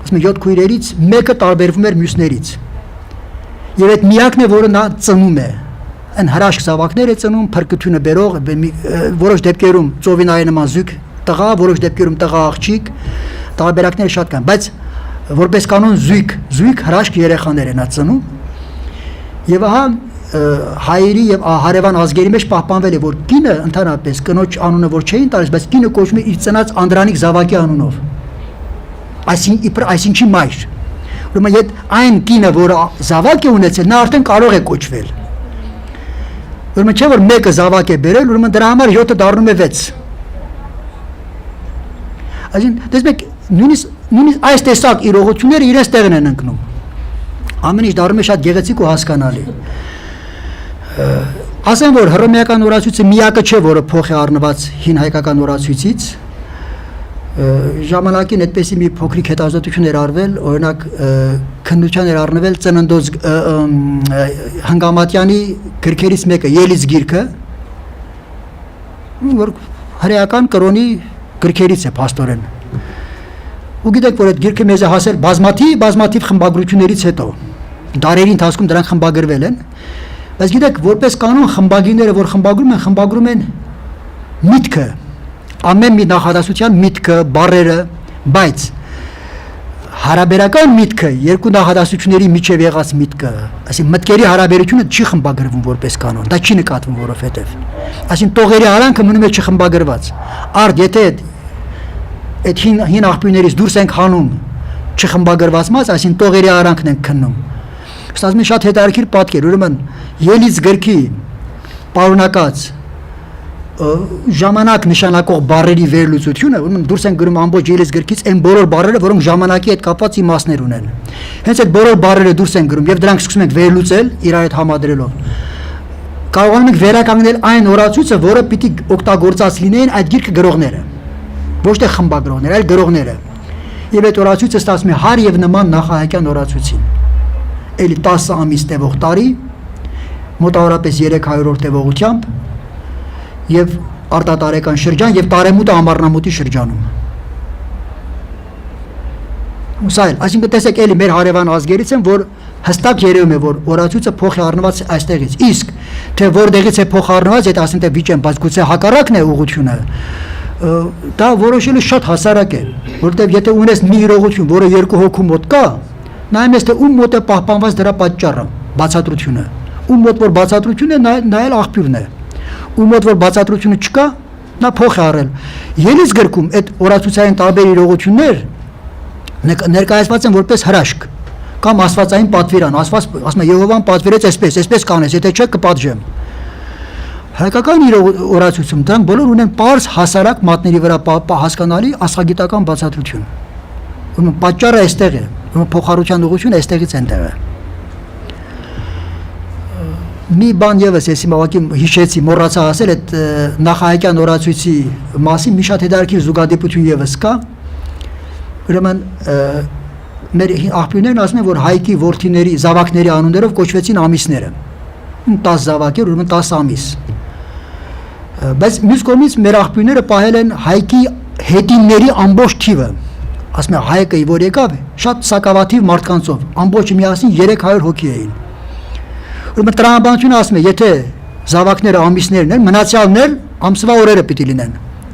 ասում են 7 քույրերից մեկը տարբերվում էր մյուսներից։ Եվ այդ միակն է, որը նա ծնում է, այն հրաշք զավակներ է ծնում, փրկությունը բերող, որոշ դեպքերում ծովինայի նման զույգ տղա, որոշ դեպքերում տղա աղջիկ, տարբերակները շատ կան, բայց որպես կանոն զույգ հրաշք երեխաներ են ծնում։ Եվ ահա հայերի եւ հարևան ազգերի մեջ պահպանվել է, որ կինը ընդհանրապես կնոջ անունը որ չէին տալիս, բայց կինը կոչվում է իր ծնած Անդրանիկ Զավակի անունով։ Այսինչի մայր։ Ուրեմն այդ այն կինը, որը Զավակ է ունեցել, նա արդեն կարող է կոչվել։ Ուրեմն չէ որ մեկը Զավակ է բերել, ուրեմն դրա համար 7-ը դառնում է 6։ Այսինքն տեսեք նույնիսկ այս տեսակ իրողությունները իրենց տեղն են ընկնում։ Ամեն ինչ դառնում է շատ գեղեցիկ ու հասկանալի։ Ասեմ որ հռոմեական օրացույցը միակը չէ, որը փոխ է առնված հին հայկական օրացույցից։ Ժամանակին այդպեսի մի փոքրիկ հետազոտություն էր արվել, օրինակ քննության էր առնվել Ծննդոց Հնգամատյանի գրքերից մեկը Ելից գիրքը, որ հրեական կրոնի գրքերից է փաստորեն։ Ու գիտեք որ այդ գիրքը մեզ է հասել բազմաթիվ խմբագրություններից հետո, դարերի ընթացքում դրանք խմբագրվել են, բայց գիտեք որպես կանոն խմբագիրները որ խմբագրում են միտքը, ամեն մի նախադասության միտքը, բառերը, բայց հարաբերական միտքը երկու նախադասությունների միջև եղած միտքը, այսինքն մտքերի հարաբերությունը չի խմբագրվում որպես կանոն, դա չի նկատվում որովհետև, այսինքն տողերի արանքը մնում է չխմբագրված, արդ եթե այդ հին աղբյուրներից դուրս ենք հանում չխմբագրված մաս, այսինքն տողերի արանքն ենք քննում։ Ստացվում է շատ հետաքրքիր պատկեր, ուրեմն Ելից գրքի պարունակած ժամանակ նշանակող բառերի վերլուծությունը, ուրեմն դուրս են գրում ամբողջ Ելից գրքից այն բոլոր բառերը, որոնք ժամանակի հետ կապված իմաստներ ունեն։ Հենց այդ բոլոր բառերը դուրս են գրում եւ դրանք սկսում են վերլուծել իրար հետ համադրելով։ կարողանում ենք վերականգնել այն օրացույցը, որը պիտի օգտագործած լինեին այդ գիրքը գրողները, ոչ թե խմբագրողները, այլ գրողները։ Եվ այդ օրացույցը ստացվում է հար եւ նման նախահայկյան օրացույցին։ Էլի 10 ամիս տևող տարի, մոտավորապես 300 օր տևողությամբ եւ արտատարեկան շրջան եւ տարեմուտը ամառնամուտի շրջանում։ Ուսայել, այսինքն տեսեք էլի մեր հարևան ազգերից են, որ հստակ երևում է, որ օրացույցը փոխ է առնված այստեղից։ Իսկ թե որտեղից է փոխ առնված, այդ ասենք թե վիճեն, բայց գուցե հակառակն է ուղղությունը, դա որոշելը շատ հասարակ է, որովհետև եթե ունես մի իրողություն, որը երկու հոգու մոտ կա, նայում ես թե ում մոտ է պահպանված դրա պատճառը, բացատրությունը, ում մոտ որ բացատրություն է, նայել աղբյուրն է, ում մոտ որ բացատրությունը չկա, նա փոխ է առել։ Ելից գրքում այդ օրացուցային տարբեր իրողություններ ներկայացված են որպես հրաշք կամ աստվածային պատվիրան, ասում է Եհովան պատվիրեց այսպես կանես, եթե չէ կպատժեմ։ Հայկական օրացույցում դրանք բոլոր ունեն պարզ հասարակ մատների վրա հասկանալի աստղագիտական բացատրություն։ Ուրեմն պատճառը այստեղ է, ուրեմն փոխառության ուղղությունը այստեղից են տեղը։ Մի բան եւս ես հիմա ուղղակի հիշեցի, մոռացա ասել, այդ նախահայկյան օրացույցի մասին մի շատ հետաքրքիր զուգադիպություն եւս կա։ Ուրեմն մեր աղբյուրներն ասում են, որ Հայկի որդիների, զավակների անուններով կոչվեցին ամիսները։ 10 զավակեր, ուրեմն 10 ամիս։ Բայց մյուս կողմից մեր աղբյուրները պահել են Հայկի հետինների ամբողջ թիվը։ Ասում են Հայկը որ եկավ, շատ սակավաթիվ մարդկանցով, ամբողջը միասին 300 հոգի էին։ Ուրեմն տրամաբանությունը ասում է, եթե զավակները ամիսներն են, մնացյալն էլ ամսվա օրերը պիտի լինեն,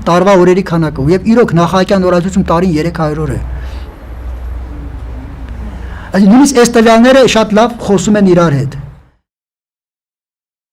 տարվա օրերի քանակը, եւ իրոք նախահայկյան օրացույցում տարին 300 օր է։ Այս նույնիսկ այս տվյալները շատ լավ խոսում են իրար հետ։